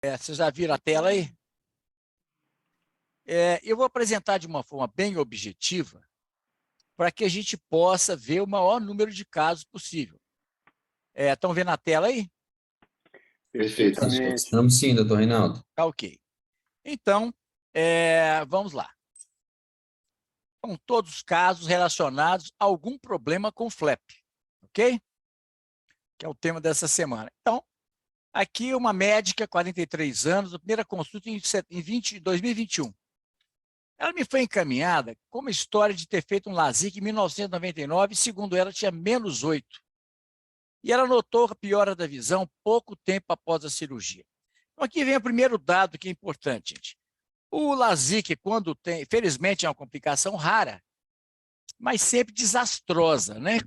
Vocês já viram a tela aí? Eu vou apresentar de uma forma bem objetiva para que a gente possa ver o maior número de casos possível. Estão vendo a tela aí? Perfeito, professor. Perfeitamente. Estamos sim, doutor Reinaldo. Tá ok. Então, vamos lá. São todos casos relacionados a algum problema com flap, ok? Que é o tema dessa semana. Então, aqui uma médica, 43 anos, a primeira consulta em 2021. Ela me foi encaminhada com uma história de ter feito um LASIK em 1999, segundo ela, tinha -8. E ela notou a piora da visão pouco tempo após a cirurgia. Então, aqui vem o primeiro dado que é importante, gente. O LASIK, quando tem, felizmente é uma complicação rara, mas sempre desastrosa, né?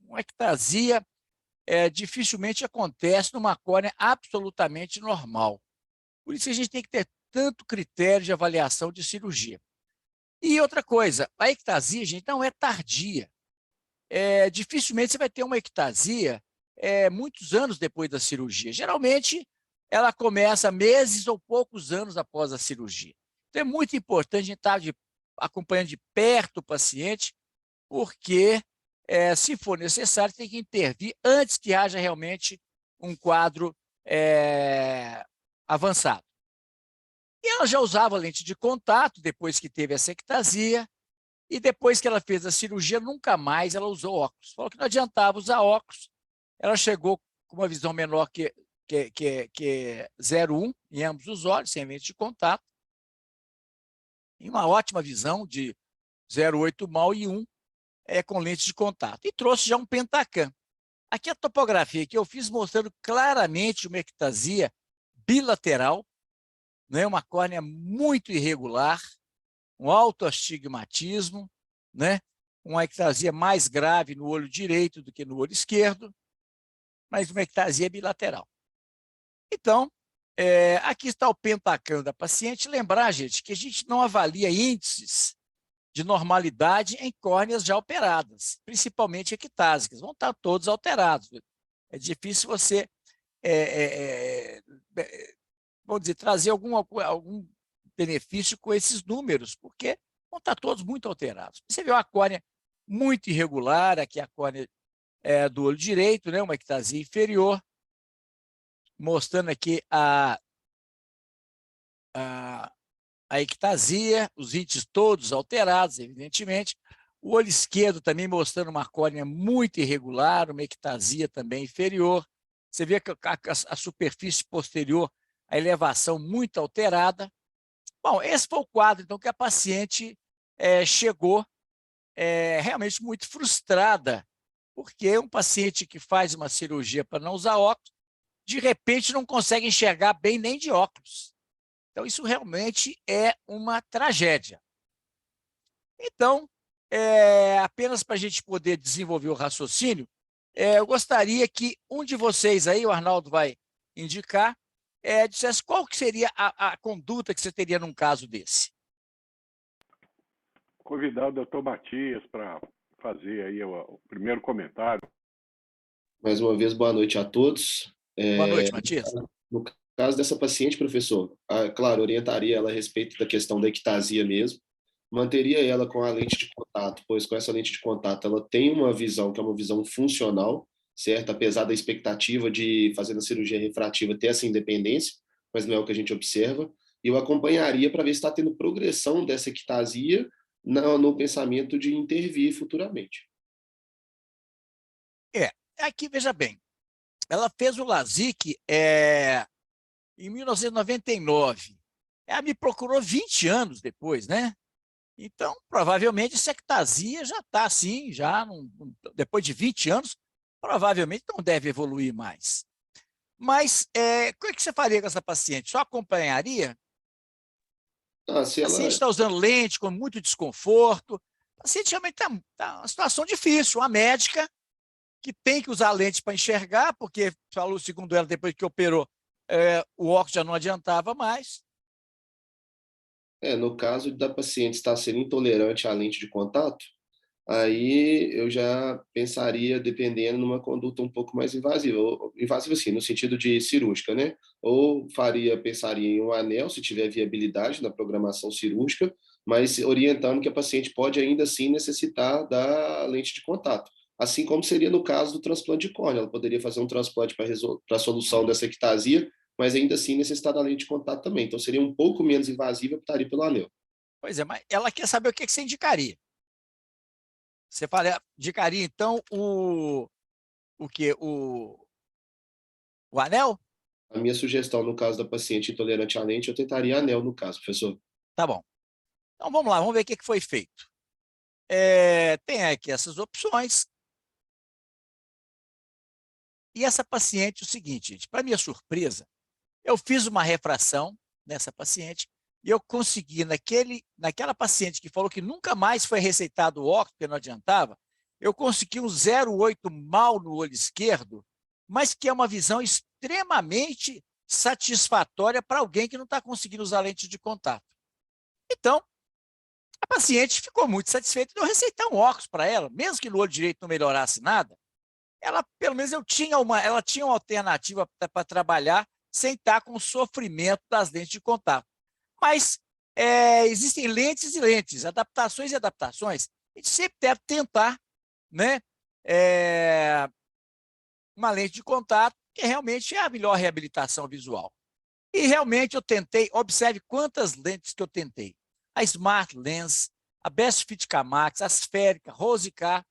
Uma ectasia dificilmente acontece numa córnea absolutamente normal. Por isso a gente tem que ter tanto critério de avaliação de cirurgia. E outra coisa, a ectasia, gente, não é tardia. Dificilmente você vai ter uma ectasia muitos anos depois da cirurgia. Geralmente, ela começa meses ou poucos anos após a cirurgia. Então, é muito importante a gente estar acompanhando de perto o paciente, porque, se for necessário, tem que intervir antes que haja realmente um quadro avançado. E ela já usava lente de contato depois que teve essa ectasia, e depois que ela fez a cirurgia, nunca mais ela usou óculos. Falou que não adiantava usar óculos. Ela chegou com uma visão menor que 0,1 em ambos os olhos, sem lente de contato, e uma ótima visão de 0,8 mal e 1 com lente de contato. E trouxe já um Pentacam. Aqui a topografia que eu fiz mostrando claramente uma ectasia bilateral, né, uma córnea muito irregular, um alto astigmatismo, né, uma ectasia mais grave no olho direito do que no olho esquerdo, mas uma ectasia bilateral. Então, aqui está o Pentacam da paciente. Lembrar, gente, que a gente não avalia índices de normalidade em córneas já operadas, principalmente ectásicas, vão estar todos alterados. É difícil você, vamos dizer, trazer algum benefício com esses números, porque vão estar todos muito alterados. Você vê uma córnea muito irregular, aqui a córnea do olho direito, né, uma ectasia inferior, mostrando aqui a ectasia, os índices todos alterados, evidentemente. O olho esquerdo também mostrando uma córnea muito irregular, uma ectasia também inferior. Você vê que a superfície posterior, a elevação muito alterada. Bom, esse foi o quadro, então, que a paciente chegou realmente muito frustrada, porque um paciente que faz uma cirurgia para não usar óculos, de repente não consegue enxergar bem nem de óculos. Então, isso realmente é uma tragédia. Então, apenas para a gente poder desenvolver o raciocínio, eu gostaria que um de vocês aí, o Arnaldo vai indicar, dissesse qual que seria a conduta que você teria num caso desse. Convidar o doutor Matias para fazer aí o primeiro comentário. Mais uma vez, boa noite a todos. Boa noite, Matias. No caso dessa paciente, professor, claro, orientaria ela a respeito da questão da ectasia mesmo, manteria ela com a lente de contato, pois com essa lente de contato ela tem uma visão que é uma visão funcional, certo? Apesar da expectativa de fazer a cirurgia refrativa ter essa independência, mas não é o que a gente observa, e eu acompanharia para ver se está tendo progressão dessa ectasia no pensamento de intervir futuramente. Aqui, veja bem, ela fez o LASIK em 1999. Ela me procurou 20 anos depois, né? Então, provavelmente, essa ectasia já está assim, depois de 20 anos, provavelmente não deve evoluir mais. Mas, o que você faria com essa paciente? Só acompanharia? Se A ela... paciente está usando lente com muito desconforto. A paciente realmente está numa situação difícil. Uma médica que tem que usar lente para enxergar, porque, falou, segundo ela, depois que operou, o óculos já não adiantava mais. No caso da paciente estar sendo intolerante à lente de contato, aí eu já pensaria, dependendo, numa conduta um pouco mais invasiva. Invasiva, assim, no sentido de cirúrgica, né? Ou pensaria em um anel, se tiver viabilidade na programação cirúrgica, mas orientando que a paciente pode ainda assim necessitar da lente de contato. Assim como seria no caso do transplante de córnea. Ela poderia fazer um transplante para a solução dessa ectasia, mas ainda assim necessitar da lente de contato também. Então seria um pouco menos invasiva, optaria pelo anel. Pois é, mas ela quer saber o que você indicaria. Você indicaria, então, o quê? O anel? A minha sugestão, no caso da paciente intolerante à lente, eu tentaria anel no caso, professor. Tá bom. Então, vamos lá, vamos ver o que foi feito. Tem aqui essas opções. E essa paciente, o seguinte, gente, para minha surpresa, eu fiz uma refração nessa paciente e eu consegui, naquela paciente que falou que nunca mais foi receitado óculos, porque não adiantava, eu consegui um 0,8 mal no olho esquerdo, mas que é uma visão extremamente satisfatória para alguém que não está conseguindo usar lente de contato. Então, a paciente ficou muito satisfeita de eu receitar um óculos para ela, mesmo que no olho direito não melhorasse nada, ela, pelo menos, ela tinha uma alternativa para trabalhar sem estar com o sofrimento das lentes de contato. Mas existem lentes e lentes, adaptações e adaptações. A gente sempre deve tentar, né, uma lente de contato, que realmente é a melhor reabilitação visual. E realmente eu tentei, observe quantas lentes que eu tentei. A Smart Lens, a Best Fit K-Max, a Spherica, Rosicá,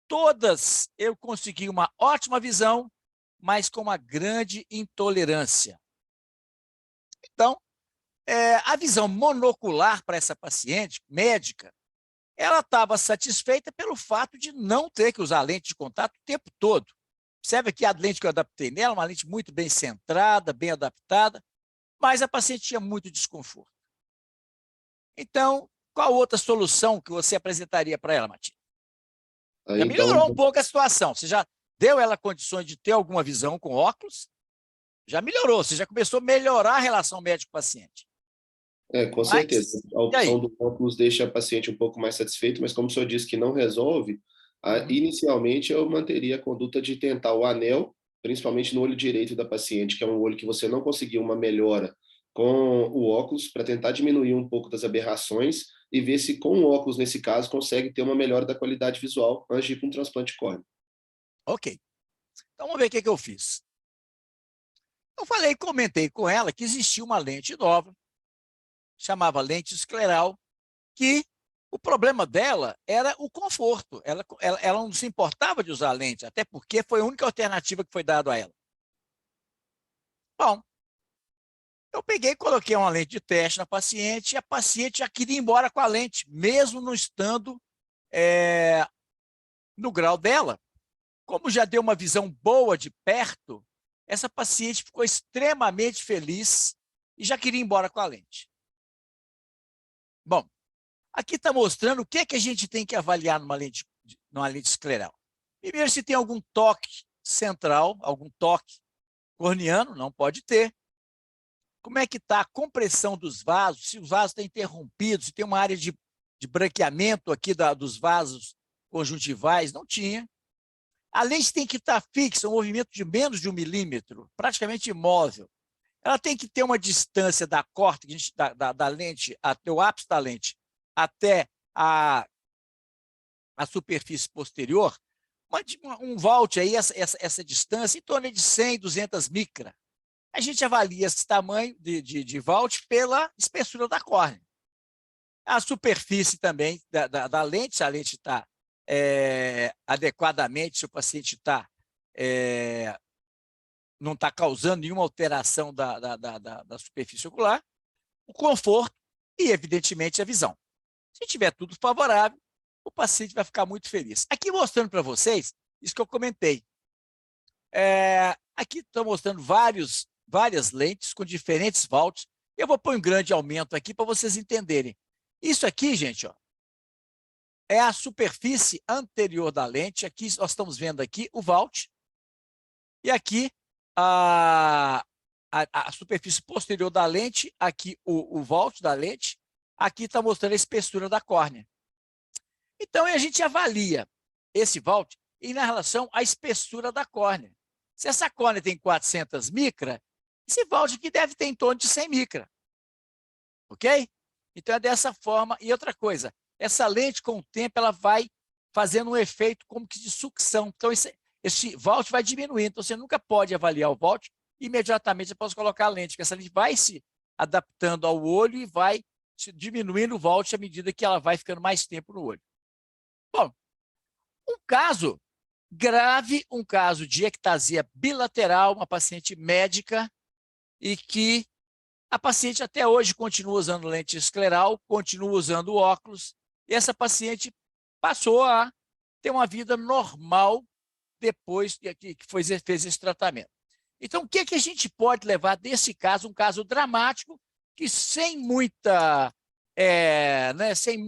todas eu consegui uma ótima visão, mas com uma grande intolerância. Então, a visão monocular para essa paciente médica, ela estava satisfeita pelo fato de não ter que usar lente de contato o tempo todo. Observe aqui a lente que eu adaptei nela, uma lente muito bem centrada, bem adaptada, mas a paciente tinha muito desconforto. Então, qual outra solução que você apresentaria para ela, Matilde? Aí, Já então, melhorou um pouco a situação. Você já deu ela condições de ter alguma visão com óculos? Já melhorou, você já começou a melhorar a relação médico-paciente. com certeza. Mas, A e opção aí? do óculos deixa a paciente um pouco mais satisfeita, mas como o senhor disse que não resolve, inicialmente eu manteria a conduta de tentar o anel, principalmente no olho direito da paciente, que é um olho que você não conseguiu uma melhora com o óculos, para tentar diminuir um pouco das aberrações e ver se com o óculos, nesse caso, consegue ter uma melhora da qualidade visual antes de ir para um transplante de córnea. Ok. Então, vamos ver o que eu fiz. Eu comentei com ela que existia uma lente nova, chamava lente escleral, que o problema dela era o conforto. Ela não se importava de usar lente, até porque foi a única alternativa que foi dada a ela. Bom, eu peguei e coloquei uma lente de teste na paciente e a paciente já queria ir embora com a lente, mesmo não estando no grau dela. Como já deu uma visão boa de perto, essa paciente ficou extremamente feliz e já queria ir embora com a lente. Bom, aqui está mostrando o que é que a gente tem que avaliar numa lente escleral. Primeiro, se tem algum toque central, algum toque corneano, não pode ter. Como é que está a compressão dos vasos, se os vasos estão interrompidos, se tem uma área de branqueamento aqui dos vasos conjuntivais, não tinha. A lente tem que estar fixa, um movimento de menos de 1 milímetro, praticamente imóvel. Ela tem que ter uma distância da córtex, da lente, até o ápice da lente, até a superfície posterior, um volt aí, essa distância, em torno de 100, 200 micra. A gente avalia esse tamanho de volt pela espessura da córnea. A superfície também da lente, se a lente está adequadamente, se o paciente não está causando nenhuma alteração da superfície ocular, o conforto e, evidentemente, a visão. Se tiver tudo favorável, o paciente vai ficar muito feliz. Aqui mostrando para vocês isso que eu comentei. Aqui estou mostrando várias lentes com diferentes volts. Eu vou pôr um grande aumento aqui para vocês entenderem. Isso aqui, gente, ó, é a superfície anterior da lente. Aqui nós estamos vendo aqui o volt. E aqui a superfície posterior da lente, aqui o volt da lente. Aqui está mostrando a espessura da córnea. Então, a gente avalia esse Walt em relação à espessura da córnea. Se essa córnea tem 400 micra, esse Walt aqui deve ter em torno de 100 micra. Ok? Então, é dessa forma. E outra coisa, essa lente, com o tempo, ela vai fazendo um efeito como que de sucção. Então, esse Walt vai diminuindo. Então, você nunca pode avaliar o Walt imediatamente após colocar a lente, porque essa lente vai se adaptando ao olho e vai diminuindo o Walt à medida que ela vai ficando mais tempo no olho. Bom, um caso grave, um caso de ectasia bilateral, uma paciente médica, e que a paciente até hoje continua usando lente escleral, continua usando óculos, e essa paciente passou a ter uma vida normal depois que fez esse tratamento. Então, o que é que a gente pode levar desse caso, um caso dramático, que sem muita, sem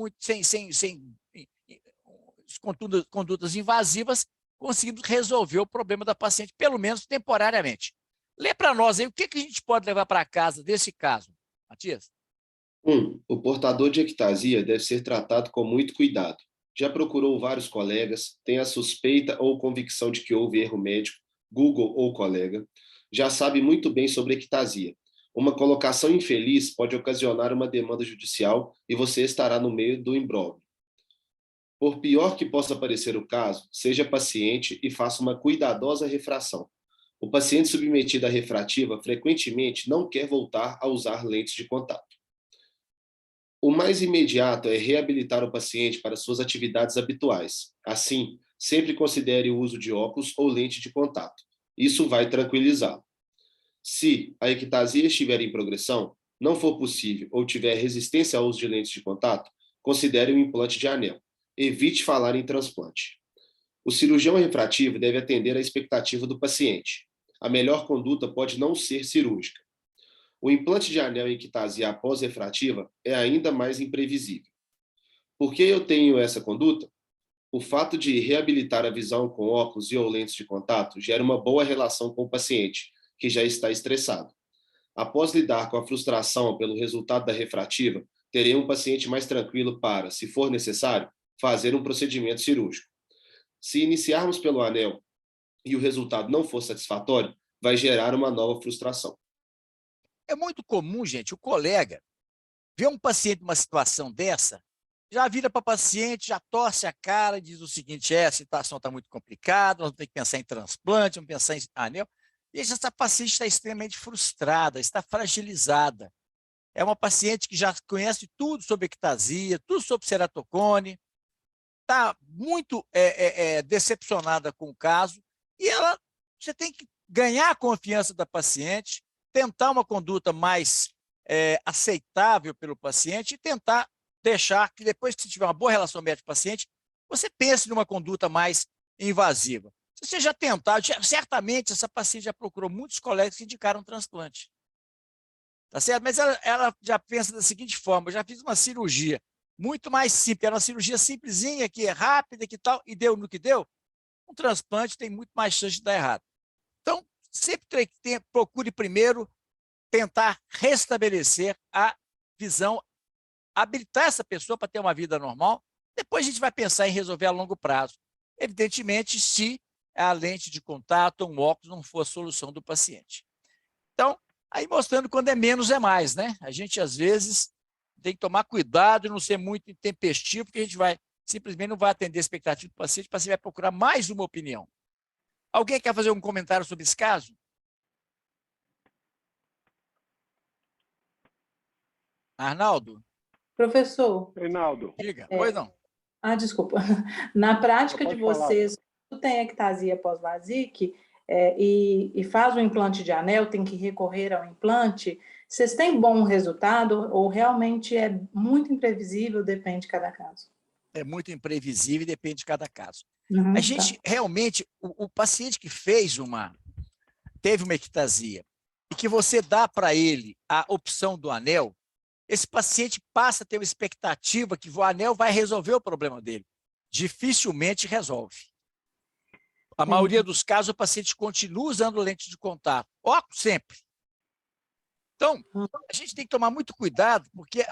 condutas invasivas, conseguimos resolver o problema da paciente, pelo menos temporariamente. Lê para nós aí o que a gente pode levar para casa desse caso, Matias. 1. O portador de ectasia deve ser tratado com muito cuidado. Já procurou vários colegas, tem a suspeita ou convicção de que houve erro médico, Google ou colega, já sabe muito bem sobre ectasia. Uma colocação infeliz pode ocasionar uma demanda judicial e você estará no meio do imbróglio. Por pior que possa parecer o caso, seja paciente e faça uma cuidadosa refração. O paciente submetido à refrativa frequentemente não quer voltar a usar lentes de contato. O mais imediato é reabilitar o paciente para suas atividades habituais. Assim, sempre considere o uso de óculos ou lente de contato. Isso vai tranquilizá-lo. Se a ectasia estiver em progressão, não for possível ou tiver resistência ao uso de lentes de contato, considere um implante de anel. Evite falar em transplante. O cirurgião refrativo deve atender à expectativa do paciente. A melhor conduta pode não ser cirúrgica. O implante de anel em ectasia após refrativa é ainda mais imprevisível. Por que eu tenho essa conduta? O fato de reabilitar a visão com óculos e ou lentes de contato gera uma boa relação com o paciente, que já está estressado. Após lidar com a frustração pelo resultado da refrativa, terei um paciente mais tranquilo para, se for necessário, fazer um procedimento cirúrgico. Se iniciarmos pelo anel e o resultado não for satisfatório, vai gerar uma nova frustração. É muito comum, gente, o colega ver um paciente numa situação dessa, já vira para o paciente, já torce a cara e diz o seguinte: a situação está muito complicada, nós vamos ter que pensar em transplante, vamos pensar em anel. E essa paciente está extremamente frustrada, está fragilizada. É uma paciente que já conhece tudo sobre ectasia, tudo sobre ceratocone, está muito decepcionada com o caso, e você tem que ganhar a confiança da paciente, tentar uma conduta mais aceitável pelo paciente e tentar deixar que depois que você tiver uma boa relação médico-paciente, você pense numa conduta mais invasiva. Se você já tentar, certamente essa paciente já procurou muitos colegas que indicaram transplante. Tá certo? Mas ela já pensa da seguinte forma: eu já fiz uma cirurgia muito mais simples, era uma cirurgia simplesinha, que é rápida, que tal, e deu no que deu. Um transplante tem muito mais chance de dar errado. Então, sempre procure primeiro tentar restabelecer a visão, habilitar essa pessoa para ter uma vida normal. Depois a gente vai pensar em resolver a longo prazo. Evidentemente, se a lente de contato ou um óculos não for a solução do paciente. Então, aí mostrando quando é menos é mais, né? A gente, às vezes, tem que tomar cuidado e não ser muito intempestivo, porque a gente simplesmente não vai atender a expectativa do paciente, o paciente vai procurar mais uma opinião. Alguém quer fazer um comentário sobre esse caso? Arnaldo? Professor. Reinaldo. Diga. Pois não. Desculpa. Na prática de Pode falar. vocês, quando tem ectasia pós-LASIK e faz o implante de anel, tem que recorrer ao implante, vocês têm bom resultado ou realmente é muito imprevisível, depende de cada caso? É muito imprevisível e depende de cada caso. Uhum, a gente, realmente, o paciente que teve uma ectasia e que você dá para ele a opção do anel, esse paciente passa a ter uma expectativa que o anel vai resolver o problema dele. Dificilmente resolve. A maioria dos casos, o paciente continua usando lente de contato. Óculos sempre. Então, a gente tem que tomar muito cuidado, porque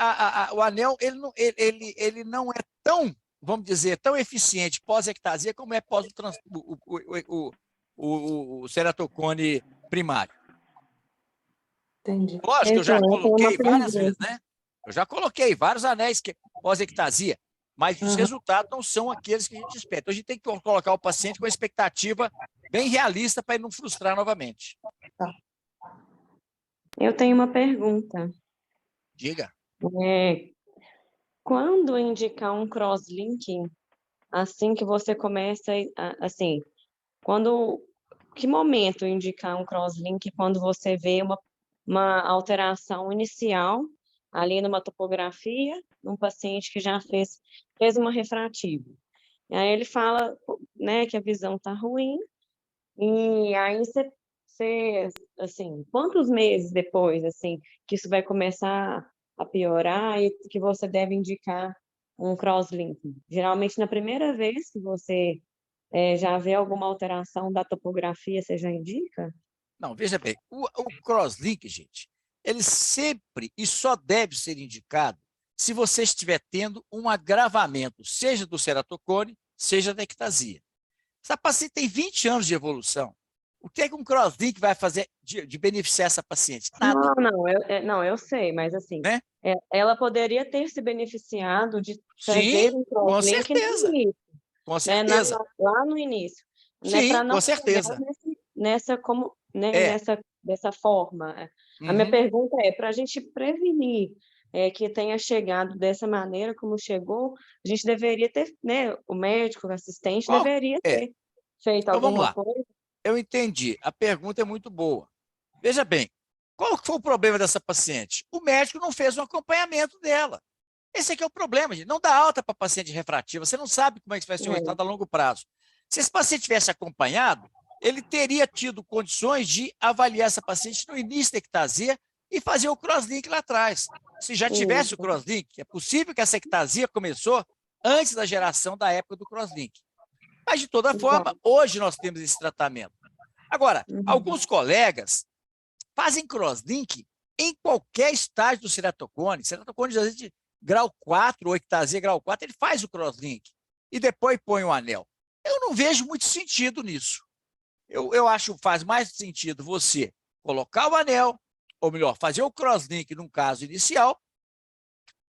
o anel ele não é tão vamos dizer, tão eficiente pós-ectasia como é pós o ceratocone primário. Entendi. Lógico, eu já Então, eu tenho uma coloquei várias vezes, pergunta. né? Eu já coloquei vários anéis pós-ectasia, mas os Aham. resultados não são aqueles que a gente espera. Então, a gente tem que colocar o paciente com uma expectativa bem realista para ele não frustrar novamente. Eu tenho uma pergunta. Diga. É, quando indicar um cross-linking, assim que você começa, assim, que momento indicar um cross-link quando você vê uma alteração inicial ali numa topografia, num paciente que já fez uma refrativa. E aí ele fala, né, que a visão está ruim, e aí você, assim, quantos meses depois, assim, que isso vai começar a piorar e que você deve indicar um crosslink? Geralmente, na primeira vez que você já vê alguma alteração da topografia, você já indica? Não, veja bem, o crosslink, gente, ele sempre e só deve ser indicado se você estiver tendo um agravamento, seja do ceratocone, seja da ectasia. Essa paciente tem 20 anos de evolução. O que é que um crosslink vai fazer de beneficiar essa paciente? Nada, Não, eu sei, mas assim, né? ela poderia ter se beneficiado de Sim, fazer um com crosslink no certeza, início, com né, certeza. lá no início, né, Sim, para não com chegar certeza. né, É. dessa forma. A minha Uhum. pergunta é, para a gente prevenir que tenha chegado dessa maneira como chegou, a gente deveria ter, né, o médico, o assistente Qual? deveria É. ter feito Então vamos alguma lá. coisa. Eu entendi. A pergunta é muito boa. Veja bem, qual foi o problema dessa paciente? O médico não fez um acompanhamento dela. Esse aqui é o problema, gente. Não dá alta para paciente refrativa. Você não sabe como é que vai ser o resultado a longo prazo. Se esse paciente tivesse acompanhado, ele teria tido condições de avaliar essa paciente no início da ectasia e fazer o crosslink lá atrás. Se já tivesse o Isso. crosslink, é possível que essa ectasia começou antes da geração da época do crosslink. Mas, de toda forma, Exato. hoje nós temos esse tratamento. Agora, alguns colegas fazem crosslink em qualquer estágio do ceratocone. Ceratocone, às vezes, de grau 4 ou ectasia grau 4, ele faz o crosslink e depois põe o anel. Eu não vejo muito sentido nisso. Eu acho que faz mais sentido você colocar o anel, ou melhor, fazer o crosslink num caso inicial,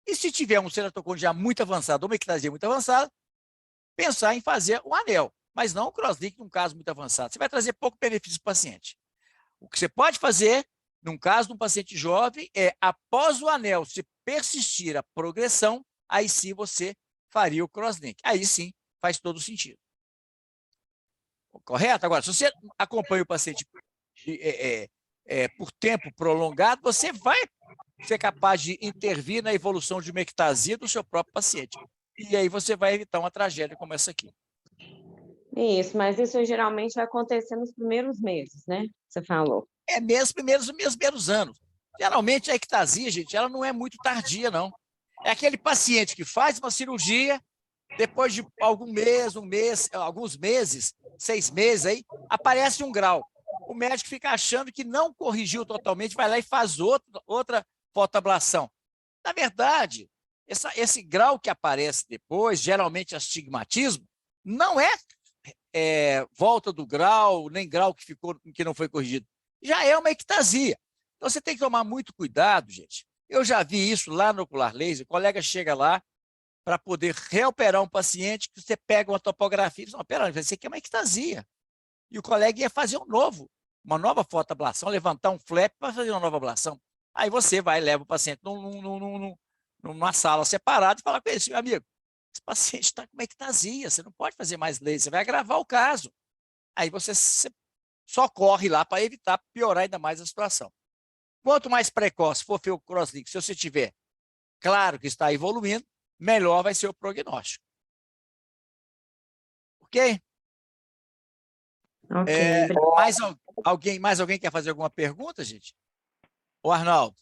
e se tiver um ceratocone já muito avançado ou uma ectasia muito avançada, pensar em fazer o anel, mas não o crosslink num caso muito avançado. Você vai trazer pouco benefício para o paciente. O que você pode fazer, num caso de um paciente jovem, é, após o anel, se persistir a progressão, aí sim você faria o crosslink. Aí sim faz todo sentido. Correto? Agora, se você acompanha o paciente por tempo prolongado, você vai ser capaz de intervir na evolução de uma ectasia do seu próprio paciente. E aí você vai evitar uma tragédia como essa aqui. Isso, mas isso geralmente vai acontecer nos primeiros meses, né? Você falou. É mesmo primeiros anos. Geralmente a ectasia, gente, ela não é muito tardia, não. É aquele paciente que faz uma cirurgia, depois de alguns meses, 6 meses aí, aparece um grau. O médico fica achando que não corrigiu totalmente, vai lá e faz outra fotoablação. Na verdade, esse grau que aparece depois, geralmente astigmatismo, não é volta do grau, nem grau que não foi corrigido. Já é uma ectasia. Então, você tem que tomar muito cuidado, gente. Eu já vi isso lá no ocular laser, o colega chega lá para poder reoperar um paciente, que você pega uma topografia e diz, não, pera, isso aqui é uma ectasia. E o colega ia fazer uma nova fotoablação, levantar um flap para fazer uma nova ablação. Aí você vai e leva o paciente numa sala separada e fala com ele, meu amigo, esse paciente está com uma ectasia, você não pode fazer mais laser, você vai agravar o caso. Aí você só corre lá para evitar piorar ainda mais a situação. Quanto mais precoce for o crosslink, se você tiver claro que está evoluindo, melhor vai ser o prognóstico. Ok? Ok. Mais alguém quer fazer alguma pergunta, gente? O Arnaldo.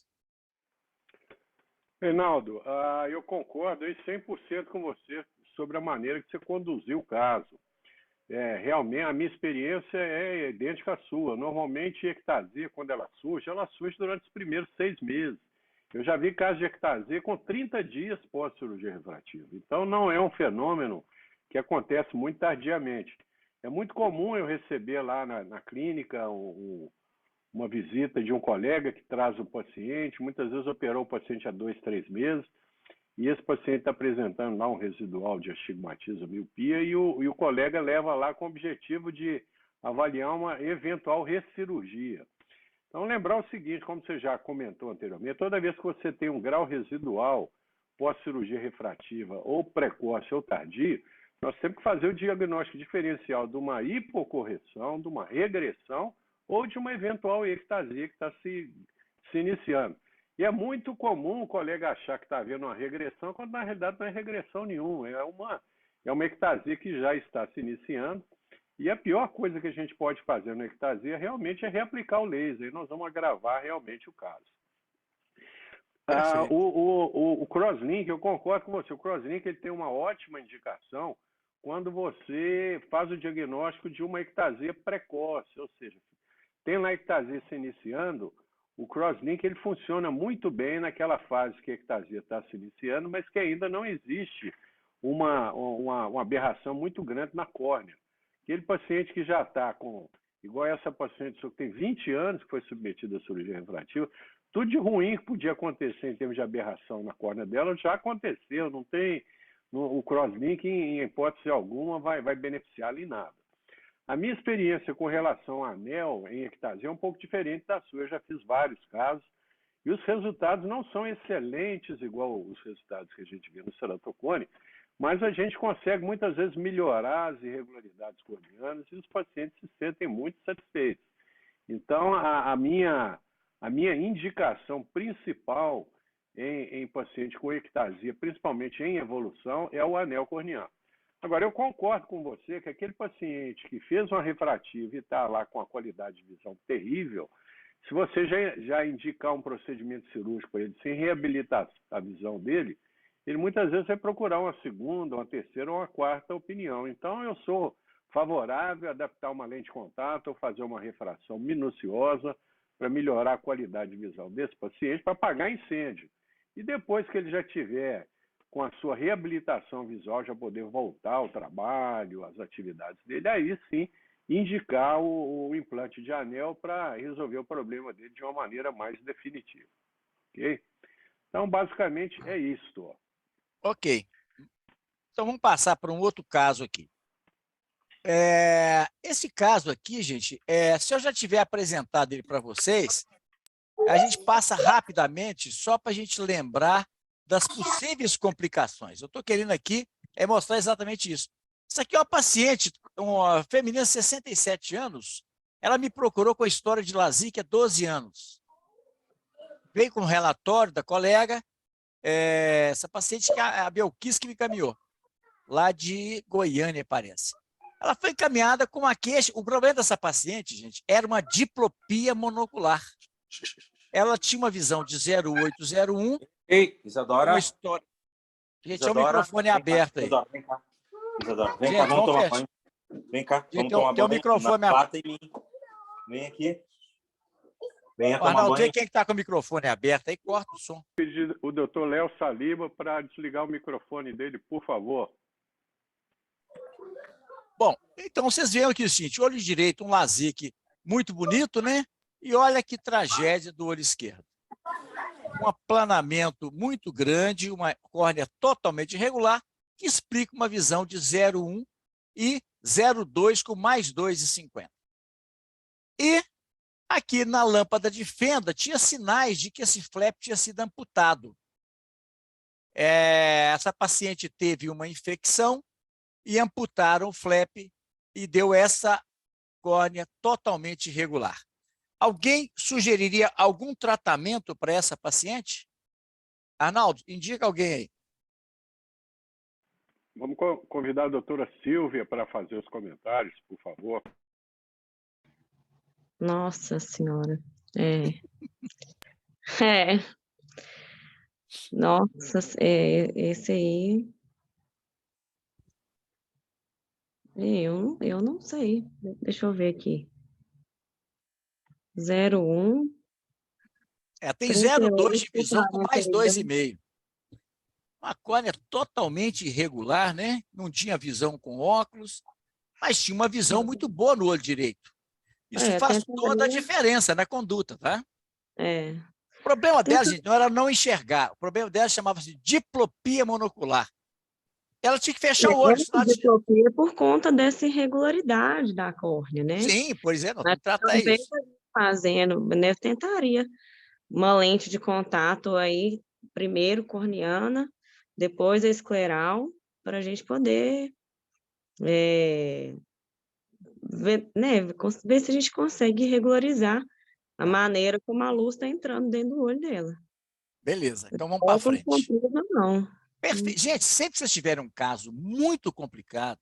Reinaldo, eu concordo aí 100% com você sobre a maneira que você conduziu o caso. Realmente, a minha experiência é idêntica à sua. Normalmente, a ectasia, quando ela surge durante os primeiros 6 meses. Eu já vi casos de ectasia com 30 dias pós-cirurgia refrativa. Então, não é um fenômeno que acontece muito tardiamente. É muito comum eu receber lá na clínica uma visita de um colega que traz o paciente, muitas vezes operou o paciente há 2, 3 meses, e esse paciente está apresentando lá um residual de astigmatismo, miopia, e o colega leva lá com o objetivo de avaliar uma eventual recirurgia. Então, lembrar o seguinte, como você já comentou anteriormente, toda vez que você tem um grau residual pós-cirurgia refrativa, ou precoce ou tardio, nós temos que fazer o diagnóstico diferencial de uma hipocorreção, de uma regressão, ou de uma eventual ectasia que está se iniciando. E é muito comum o colega achar que está havendo uma regressão, quando na realidade não é regressão nenhuma, é uma ectasia que já está se iniciando. E a pior coisa que a gente pode fazer na ectasia realmente é reaplicar o laser, e nós vamos agravar realmente o caso. O crosslink, eu concordo com você, o crosslink ele tem uma ótima indicação quando você faz o diagnóstico de uma ectasia precoce, ou seja, tem lá a ectasia se iniciando, o crosslink ele funciona muito bem naquela fase que a ectasia está se iniciando, mas que ainda não existe uma aberração muito grande na córnea. Aquele paciente que já está com, igual essa paciente que tem 20 anos que foi submetida à cirurgia refrativa, tudo de ruim que podia acontecer em termos de aberração na córnea dela já aconteceu, não tem, o crosslink em hipótese alguma vai beneficiá-la em nada. A minha experiência com relação a anel em ectasia é um pouco diferente da sua. Eu já fiz vários casos e os resultados não são excelentes, igual os resultados que a gente vê no ceratocone, mas a gente consegue muitas vezes melhorar as irregularidades corneanas e os pacientes se sentem muito satisfeitos. Então, a minha indicação principal em paciente com ectasia, principalmente em evolução, é o anel corneal. Agora, eu concordo com você que aquele paciente que fez uma refrativa e está lá com a qualidade de visão terrível, se você já indicar um procedimento cirúrgico para ele, sem reabilitar a visão dele, ele muitas vezes vai procurar uma segunda, uma terceira ou uma quarta opinião. Então, eu sou favorável a adaptar uma lente de contato ou fazer uma refração minuciosa para melhorar a qualidade de visão desse paciente, para apagar incêndio. E depois que ele já tiver com a sua reabilitação visual, já poder voltar ao trabalho, às atividades dele, aí sim indicar o implante de anel para resolver o problema dele de uma maneira mais definitiva. Ok? Então, basicamente, é isso. Ok. Então, vamos passar para um outro caso aqui. Esse caso aqui, gente, se eu já tiver apresentado ele para vocês, a gente passa rapidamente só para a gente lembrar das possíveis complicações. Eu estou querendo aqui mostrar exatamente isso. Isso aqui é uma paciente, uma feminina de 67 anos, ela me procurou com a história de LASIK há 12 anos. Veio com um relatório da colega, essa paciente que a Belkis que me encaminhou, lá de Goiânia, parece. Ela foi encaminhada com uma queixa. O problema dessa paciente, gente, era uma diplopia monocular. Ela tinha uma visão de 0,801. Ei, Isadora. Uma história. Gente, Isadora, é o microfone aberto aí. Isadora, vem cá. Isadora, vem gente, cá, vamos tomar banho. Vem cá, vamos tomar banho. Tem o microfone aberto. Em mim. Vem aqui. Venha tomar Arnaldo, banho. quem está com o microfone aberto aí, corta o som. Pedir o doutor Léo Saliba para desligar o microfone dele, por favor. Bom, então vocês veem aqui o seguinte, olho direito, um LASIK muito bonito, né? E olha que tragédia do olho esquerdo. Um aplanamento muito grande, uma córnea totalmente irregular, que explica uma visão de 0,1 e 0,2 com mais 2,50. E aqui na lâmpada de fenda tinha sinais de que esse flap tinha sido amputado. Essa paciente teve uma infecção e amputaram o flap e deu essa córnea totalmente irregular. Alguém sugeriria algum tratamento para essa paciente? Arnaldo, indica alguém aí. Vamos convidar a doutora Silvia para fazer os comentários, por favor. Nossa Senhora. Nossa, esse aí... Eu não sei. Deixa eu ver aqui. 0,1. tem 38 0,2 de por visão com mais 42. 2,5. Uma córnea totalmente irregular, né? Não tinha visão com óculos, mas tinha uma visão muito boa no olho direito. Isso faz toda a diferença na conduta, tá? É. O problema dela, gente, não era não enxergar. O problema dela chamava-se diplopia monocular. Ela tinha que fechar o olho. Essa diplopia por conta dessa irregularidade da córnea, né? Sim, pois é, nós Mas temos que tratar isso. fazendo, né, eu tentaria uma lente de contato aí, primeiro corneana, depois a escleral, para a gente poder ver, né, ver se a gente consegue regularizar a maneira como a luz está entrando dentro do olho dela. Beleza, então vamos para frente. Comprido, não. Perfeito. Gente, sempre que vocês tiverem um caso muito complicado,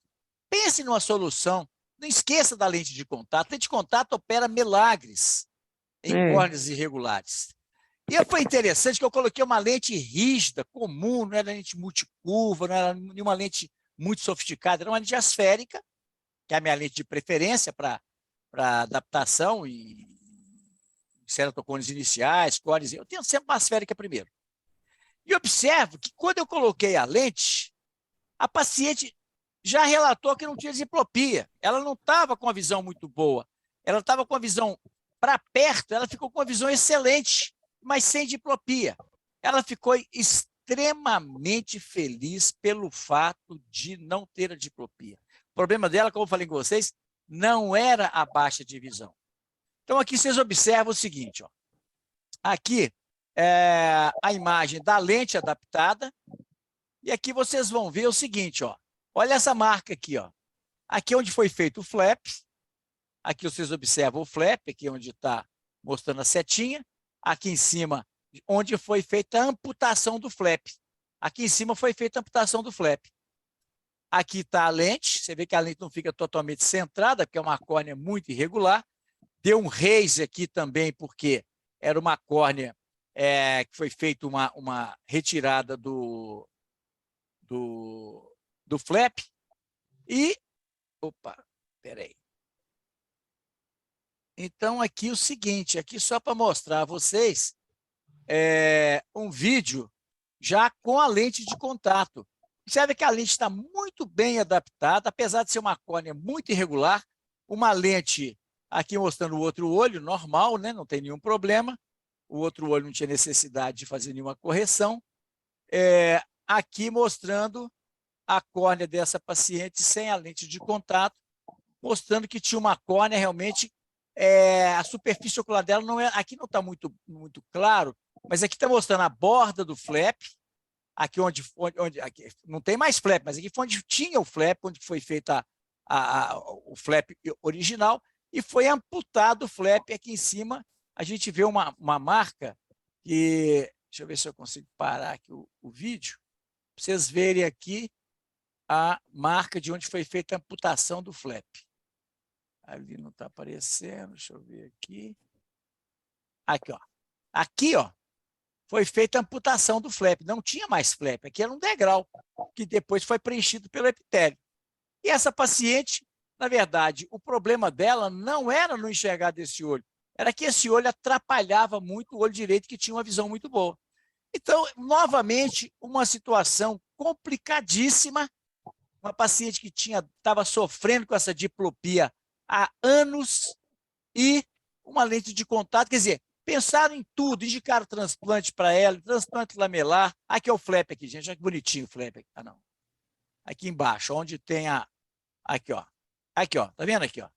pense numa solução. Não esqueça da lente de contato. A lente de contato opera milagres em córneas irregulares. E foi interessante que eu coloquei uma lente rígida, comum, não era lente multicurva, não era nenhuma lente muito sofisticada, era uma lente asférica, que é a minha lente de preferência para adaptação e ceratocones iniciais, cores. Eu tenho sempre uma asférica primeiro. E observo que quando eu coloquei a lente, a paciente já relatou que não tinha diplopia. Ela não estava com a visão muito boa. Ela estava com a visão para perto, ela ficou com a visão excelente, mas sem diplopia. Ela ficou extremamente feliz pelo fato de não ter a diplopia. O problema dela, como eu falei com vocês, não era a baixa de visão. Então, aqui vocês observam o seguinte, ó. Aqui é a imagem da lente adaptada, e aqui vocês vão ver o seguinte, ó. Olha essa marca aqui, ó. Aqui é onde foi feito o flap, aqui vocês observam o flap, aqui onde está mostrando a setinha, aqui em cima, onde foi feita a amputação do flap. Aqui em cima foi feita a amputação do flap. Aqui está a lente, você vê que a lente não fica totalmente centrada, porque é uma córnea muito irregular. Deu um raise aqui também, porque era uma córnea que foi feita uma retirada do flap. E, opa, peraí. Então, aqui o seguinte, aqui só para mostrar a vocês um vídeo já com a lente de contato. Você vê que a lente está muito bem adaptada, apesar de ser uma córnea muito irregular, uma lente aqui mostrando o outro olho, normal, né? Não tem nenhum problema. O outro olho não tinha necessidade de fazer nenhuma correção. Aqui mostrando a córnea dessa paciente sem a lente de contato, mostrando que tinha uma córnea realmente, a superfície ocular dela não é, aqui não está muito claro, mas aqui está mostrando a borda do flap, aqui onde aqui, não tem mais flap, mas aqui foi onde tinha o flap, onde foi feito o flap original, e foi amputado o flap aqui em cima. A gente vê uma marca que, deixa eu ver se eu consigo parar aqui o vídeo, para vocês verem aqui a marca de onde foi feita a amputação do flap. Ali não está aparecendo, deixa eu ver aqui. Aqui, ó. Aqui, ó, foi feita a amputação do flap. Não tinha mais flap, aqui era um degrau, que depois foi preenchido pelo epitélio. E essa paciente, na verdade, o problema dela não era não enxergar desse olho, era que esse olho atrapalhava muito o olho direito, que tinha uma visão muito boa. Então, novamente, uma situação complicadíssima, uma paciente que estava sofrendo com essa diplopia há anos e uma lente de contato, quer dizer, pensaram em tudo, indicaram transplante para ela, transplante lamelar. Aqui é o flap aqui, gente, olha que bonitinho o flap aqui. Ah, não. Aqui embaixo, onde tem aqui, ó. Aqui, ó, tá vendo aqui, ó?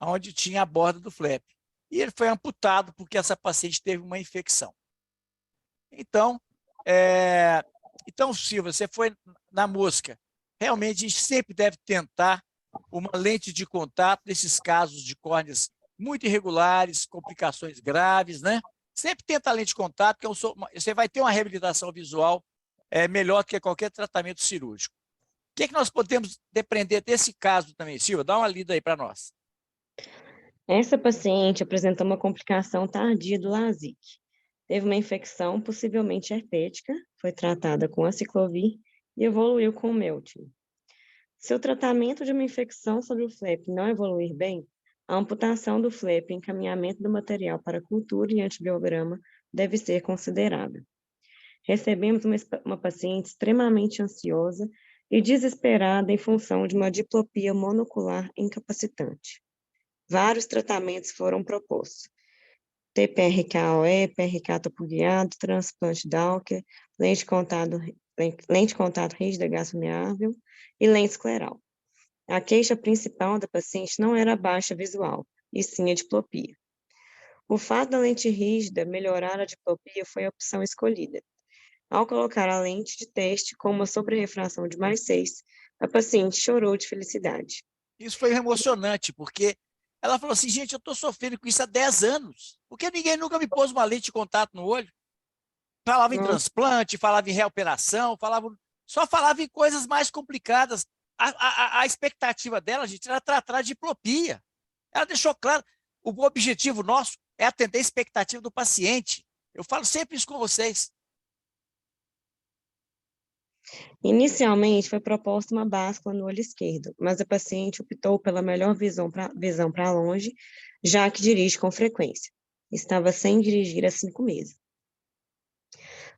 Onde tinha a borda do flap. E ele foi amputado porque essa paciente teve uma infecção. Então, se você foi na mosca, realmente a gente sempre deve tentar uma lente de contato nesses casos de córneas muito irregulares, complicações graves, né? Sempre tenta a lente de contato, que você vai ter uma reabilitação visual melhor do que qualquer tratamento cirúrgico. O que é que nós podemos depender desse caso também, Silvia? Dá uma lida aí para nós. Essa paciente apresentou uma complicação tardia do LASIK. Teve uma infecção, possivelmente herpética, foi tratada com aciclovir e evoluiu com o Meltin. Se o tratamento de uma infecção sobre o flap não evoluir bem, a amputação do flap e encaminhamento do material para cultura e antibiograma deve ser considerável. Recebemos uma paciente extremamente ansiosa e desesperada em função de uma diplopia monocular incapacitante. Vários tratamentos foram propostos. TPRK-OE, PRK topoguiado, transplante Dawker, lente de contato rígida gastromeável e lente escleral. A queixa principal da paciente não era a baixa visual, e sim a diplopia. O fato da lente rígida melhorar a diplopia foi a opção escolhida. Ao colocar a lente de teste com uma sobrerrefração de +6, a paciente chorou de felicidade. Isso foi emocionante, porque ela falou assim, gente, eu estou sofrendo com isso há 10 anos. Por que ninguém nunca me pôs uma lente de contato no olho? Falava em transplante, falava em reoperação, só falava em coisas mais complicadas. A expectativa dela, gente, era tratar a diplopia. Ela deixou claro, o objetivo nosso é atender a expectativa do paciente. Eu falo sempre isso com vocês. Inicialmente, foi proposta uma báscula no olho esquerdo, mas a paciente optou pela melhor visão para longe, já que dirige com frequência. Estava sem dirigir há 5 meses.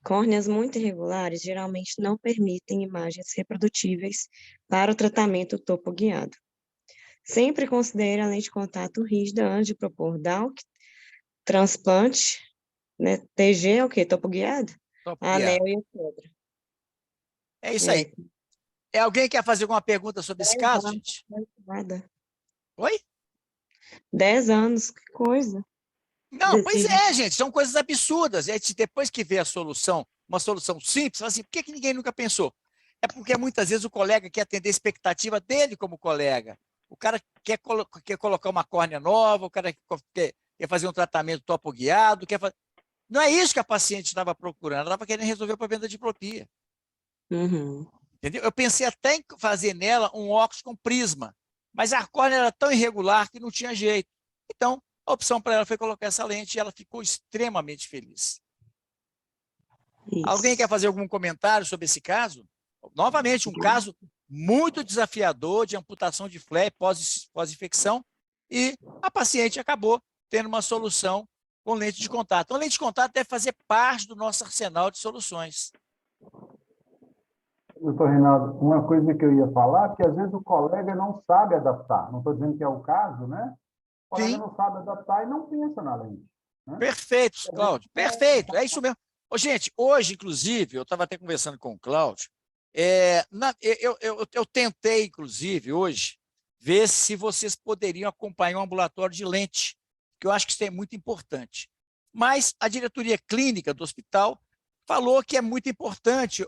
Córneas muito irregulares geralmente não permitem imagens reprodutíveis para o tratamento topoguiado. Sempre considere a lente de contato rígida antes de propor DALK, transplante, né? TG é o quê? Topoguiado? Anel e etc. É isso aí. É, alguém que quer fazer alguma pergunta sobre esse caso, gente? Nada. Oi? 10 anos, que coisa. Não, pois é, gente, são coisas absurdas. E aí, depois que vê a solução, uma solução simples, fala assim, por que ninguém nunca pensou? É porque muitas vezes o colega quer atender a expectativa dele como colega. O cara quer colocar uma córnea nova, o cara quer fazer um tratamento topoguiado, Não é isso que a paciente estava procurando, ela estava querendo resolver o problema da diplopia. Uhum. Entendeu? Eu pensei até em fazer nela um óculos com prisma, mas a córnea era tão irregular que não tinha jeito. Então, a opção para ela foi colocar essa lente e ela ficou extremamente feliz. Isso. Alguém quer fazer algum comentário sobre esse caso? Novamente, um caso muito desafiador de amputação de flare pós-infecção e a paciente acabou tendo uma solução com lente de contato. Então, a lente de contato deve fazer parte do nosso arsenal de soluções. Doutor Reinaldo, uma coisa que eu ia falar, que às vezes o colega não sabe adaptar. Não estou dizendo que é o caso, né? O colega Sim. não sabe adaptar e não pensa na lente. Né? Perfeito, Cláudio. Perfeito. É isso mesmo. Gente, hoje, inclusive, eu estava até conversando com o Cláudio, eu tentei, inclusive, hoje, ver se vocês poderiam acompanhar um ambulatório de lente, que eu acho que isso é muito importante. Mas a diretoria clínica do hospital falou que é muito importante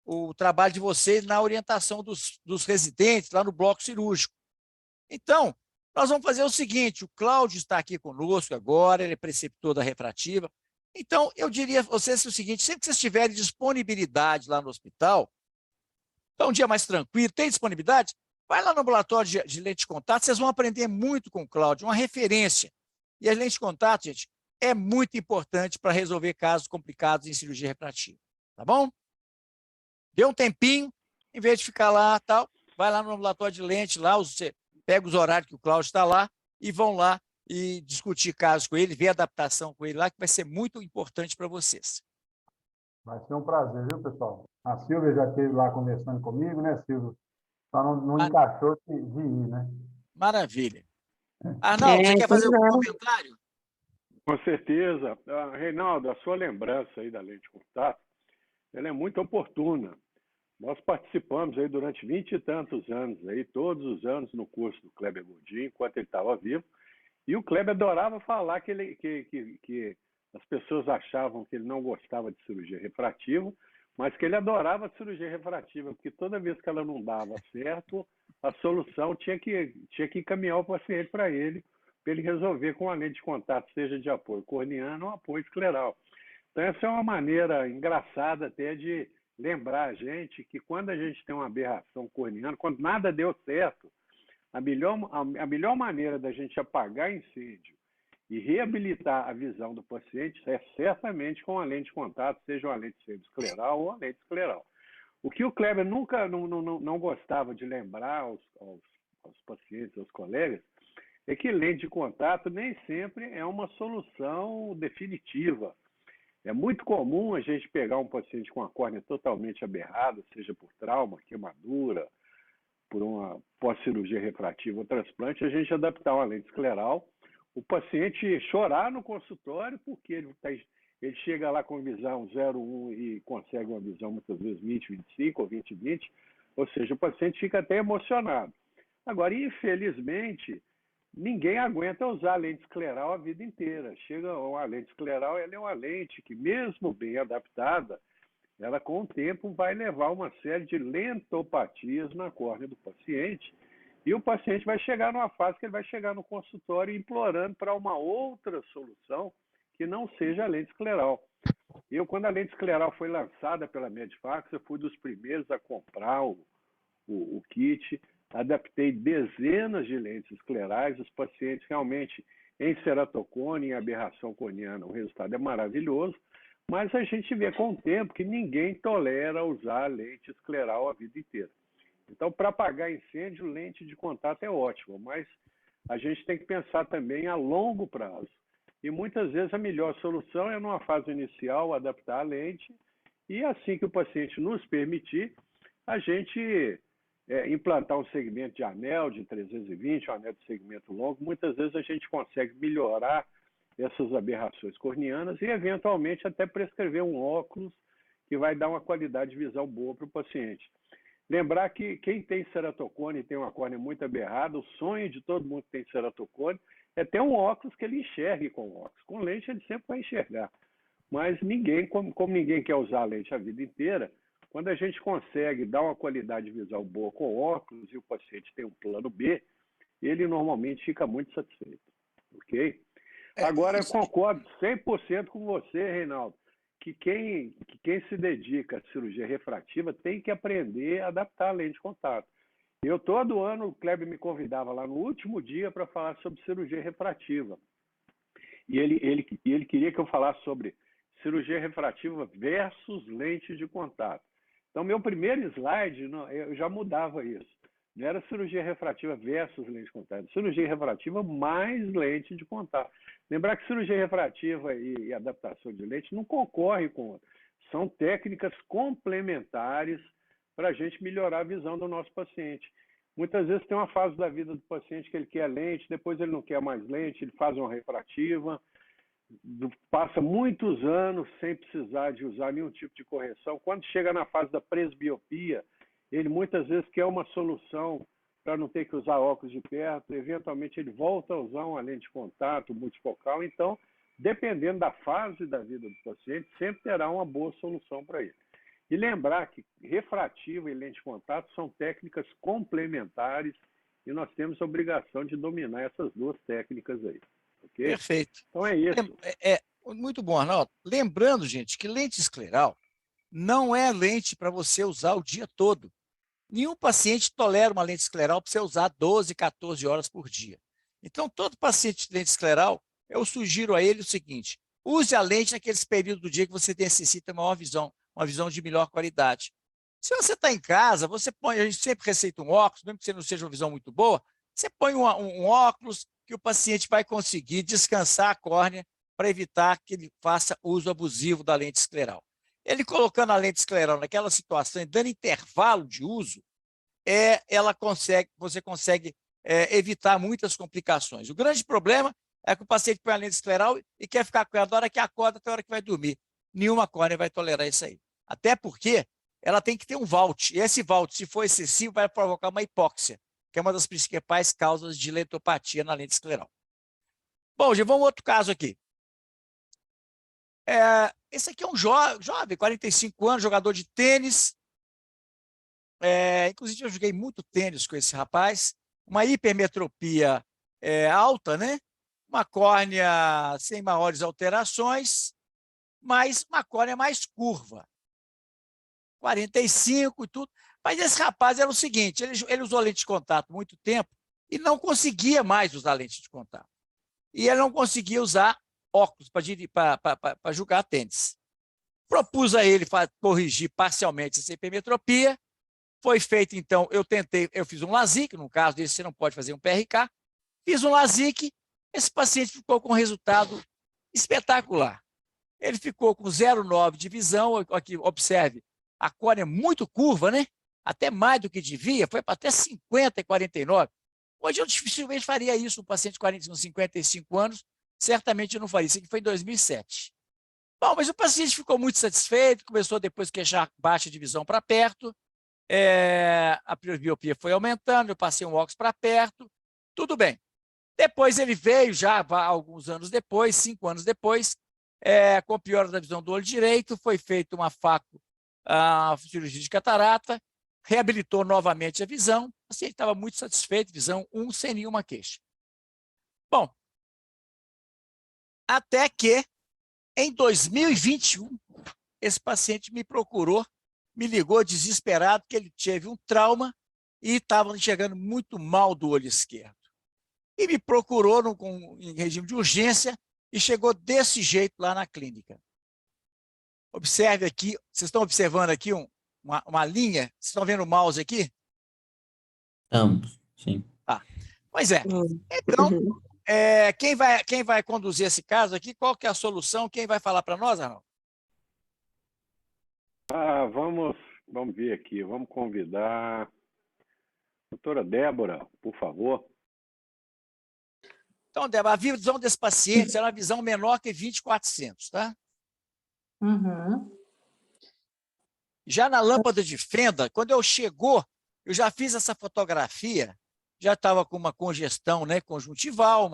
o trabalho de vocês na orientação dos residentes lá no bloco cirúrgico. Então, nós vamos fazer o seguinte, o Cláudio está aqui conosco agora, ele é preceptor da refrativa. Então, eu diria a vocês o seguinte, sempre que vocês tiverem disponibilidade lá no hospital, então um dia mais tranquilo, tem disponibilidade? Vai lá no ambulatório de lente de contato, vocês vão aprender muito com o Cláudio, uma referência. E a lente de contato, gente, é muito importante para resolver casos complicados em cirurgia refrativa. Tá bom? Dê um tempinho, em vez de ficar lá, tal, vai lá no ambulatório de lente, lá, você pega os horários que o Cláudio está lá e vão lá e discutir casos com ele, ver a adaptação com ele lá, que vai ser muito importante para vocês. Vai ser um prazer, viu, pessoal? A Silvia já esteve lá conversando comigo, né, Silvia? Só não encaixou de ir, né? Maravilha. Arnaldo, você quer fazer algum comentário? Com certeza. Reinaldo, a sua lembrança aí da lente de contato, ela é muito oportuna. Nós participamos aí durante 20 e tantos anos, aí, todos os anos, no curso do Kleber Godinho, enquanto ele estava vivo. E o Kleber adorava falar que as pessoas achavam que ele não gostava de cirurgia refrativa, mas que ele adorava cirurgia refrativa, porque toda vez que ela não dava certo, a solução tinha que encaminhar o paciente para ele resolver com a lente de contato, seja de apoio corneano ou apoio escleral. Então, essa é uma maneira engraçada até de lembrar a gente que quando a gente tem uma aberração corneana, quando nada deu certo, a melhor maneira da gente apagar incêndio e reabilitar a visão do paciente é certamente com a lente de contato, seja uma lente escleral ou a lente escleral. O que o Kleber nunca não gostava de lembrar aos pacientes, aos colegas, é que lente de contato nem sempre é uma solução definitiva. É muito comum a gente pegar um paciente com a córnea totalmente aberrada, seja por trauma, queimadura, por uma pós-cirurgia refrativa ou transplante, a gente adaptar uma lente escleral, o paciente chorar no consultório porque ele chega lá com visão 0,1 e consegue uma visão muitas vezes 20/25 ou 20/20, ou seja, o paciente fica até emocionado. Agora, infelizmente, ninguém aguenta usar a lente escleral a vida inteira. Chega uma lente escleral, ela é uma lente que, mesmo bem adaptada, ela com o tempo vai levar uma série de lentopatias na córnea do paciente, e o paciente vai chegar numa fase que ele vai chegar no consultório implorando para uma outra solução que não seja a lente escleral. Eu, quando a lente escleral foi lançada pela Medifax, eu fui dos primeiros a comprar o kit, adaptei dezenas de lentes esclerais, os pacientes realmente em ceratocone, em aberração coniana, o resultado é maravilhoso, mas a gente vê com o tempo que ninguém tolera usar lente escleral a vida inteira. Então, para apagar incêndio, lente de contato é ótimo, mas a gente tem que pensar também a longo prazo. E muitas vezes a melhor solução é, numa fase inicial, adaptar a lente, e assim que o paciente nos permitir, a gente implantar um segmento de anel de 320, um anel de segmento longo. Muitas vezes a gente consegue melhorar essas aberrações corneanas e, eventualmente, até prescrever um óculos que vai dar uma qualidade de visão boa para o paciente. Lembrar que quem tem ceratocone e tem uma córnea muito aberrada, o sonho de todo mundo que tem ceratocone é ter um óculos que ele enxergue com óculos. Com lente ele sempre vai enxergar. Mas ninguém, como ninguém quer usar a lente a vida inteira, quando a gente consegue dar uma qualidade de visão boa com óculos e o paciente tem um plano B, ele normalmente fica muito satisfeito. Ok? Agora, eu concordo 100% com você, Reinaldo, que quem se dedica à cirurgia refrativa tem que aprender a adaptar a lente de contato. Eu, todo ano, o Kleber me convidava lá no último dia para falar sobre cirurgia refrativa. E ele queria que eu falasse sobre cirurgia refrativa versus lente de contato. Então, meu primeiro slide, eu já mudava isso. Não era cirurgia refrativa versus lente de contato, cirurgia refrativa mais lente de contato. Lembrar que cirurgia refrativa e adaptação de lente não concorrem com outra. São técnicas complementares para a gente melhorar a visão do nosso paciente. Muitas vezes tem uma fase da vida do paciente que ele quer lente, depois ele não quer mais lente, ele faz uma refrativa, passa muitos anos sem precisar de usar nenhum tipo de correção. Quando chega na fase da presbiopia, ele muitas vezes quer uma solução para não ter que usar óculos de perto, eventualmente ele volta a usar uma lente de contato multifocal. Então, dependendo da fase da vida do paciente, sempre terá uma boa solução para ele. E lembrar que refrativa e lente de contato são técnicas complementares e nós temos a obrigação de dominar essas duas técnicas aí. Okay? Perfeito. Então é isso. Muito bom, Arnaldo. Lembrando, gente, que lente escleral não é lente para você usar o dia todo. Nenhum paciente tolera uma lente escleral para você usar 12, 14 horas por dia. Então, todo paciente de lente escleral, eu sugiro a ele o seguinte: use a lente naqueles períodos do dia que você necessita maior visão, uma visão de melhor qualidade. Se você está em casa, você põe, a gente sempre receita um óculos, mesmo que você não seja uma visão muito boa, você põe um óculos que o paciente vai conseguir descansar a córnea para evitar que ele faça uso abusivo da lente escleral. Ele colocando a lente escleral naquela situação e dando intervalo de uso, você consegue evitar muitas complicações. O grande problema é que o paciente põe a lente escleral e quer ficar com ela da hora que acorda até a hora que vai dormir. Nenhuma córnea vai tolerar isso aí. Até porque ela tem que ter um VALT. E esse VALT, se for excessivo, vai provocar uma hipóxia, que é uma das principais causas de lentopatia na lente escleral. Bom, já vamos a outro caso aqui. Esse aqui é um jovem, 45 anos, jogador de tênis. Inclusive, eu joguei muito tênis com esse rapaz. Uma hipermetropia alta, né? Uma córnea sem maiores alterações, mas uma córnea mais curva. 45 e tudo. Mas esse rapaz era o seguinte, ele usou lente de contato muito tempo e não conseguia mais usar lente de contato. E ele não conseguia usar óculos para jogar tênis. Propus a ele corrigir parcialmente essa hipermetropia. Foi feito, então, eu fiz um LASIK, no caso desse você não pode fazer um PRK, Fiz um LASIK, esse paciente ficou com um resultado espetacular. Ele ficou com 0,9 de visão, aqui, observe, a córnea muito curva, né? Até mais do que devia, foi para até 50 e 49. Hoje eu dificilmente faria isso, um paciente de 55 anos, certamente eu não faria. Isso aqui foi em 2007. Bom, mas o paciente ficou muito satisfeito, começou depois a queixar baixa de visão para perto, a presbiopia foi aumentando, eu passei um óculos para perto, tudo bem. Depois ele veio, já alguns anos depois, 5 anos depois, com piora da visão do olho direito, foi feita uma cirurgia de catarata, reabilitou novamente a visão, o paciente estava muito satisfeito, visão 1, sem nenhuma queixa. Bom, até que, em 2021, esse paciente me procurou, me ligou desesperado, que ele teve um trauma e estava enxergando muito mal do olho esquerdo. E me procurou em regime de urgência e chegou desse jeito lá na clínica. Observe aqui, vocês estão observando aqui uma linha? Vocês estão vendo o mouse aqui? Ambos, sim. Pois é. Então, quem vai conduzir esse caso aqui? Qual que é a solução? Quem vai falar para nós, Arnaldo? Vamos ver aqui, vamos convidar a doutora Débora, por favor. Então, Débora, a visão desse paciente era uma visão menor que 20/400, tá? Uhum. Já na lâmpada de fenda, quando eu já fiz essa fotografia, já estava com uma congestão, né, conjuntival,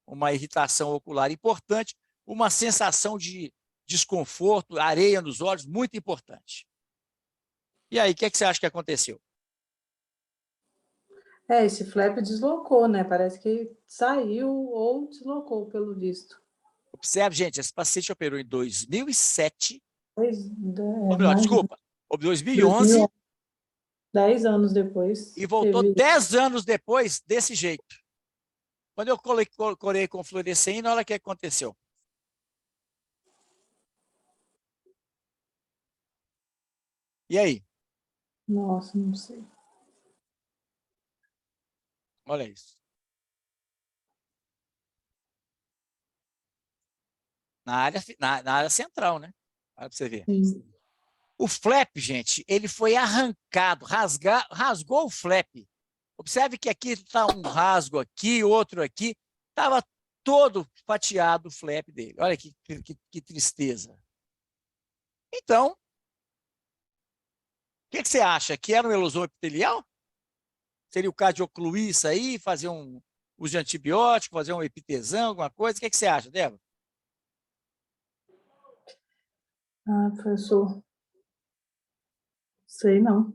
uma irritação ocular importante, uma sensação de desconforto, areia nos olhos, muito importante. E aí, o que você acha que aconteceu? Esse flap deslocou, né? Parece que saiu ou deslocou, pelo visto. Observe, gente, esse paciente operou em 2007, Mais desculpa, 2011, 10 anos depois. e voltou 10 anos depois desse jeito. Quando eu corei com fluoresceína, olha o que aconteceu. E aí? Nossa, não sei. Olha isso. Na área central, né? Olha para você ver. Sim. O flap, gente, ele foi arrancado, rasgou o flap. Observe que aqui está um rasgo aqui, outro aqui. Estava todo fatiado o flap dele. Olha que tristeza. Então, o que você acha? Que era um elusão epitelial? Seria o caso de ocluir isso aí, fazer um uso de antibiótico, fazer um epitesão, alguma coisa? O que você acha, Débora? Professor. Sei não.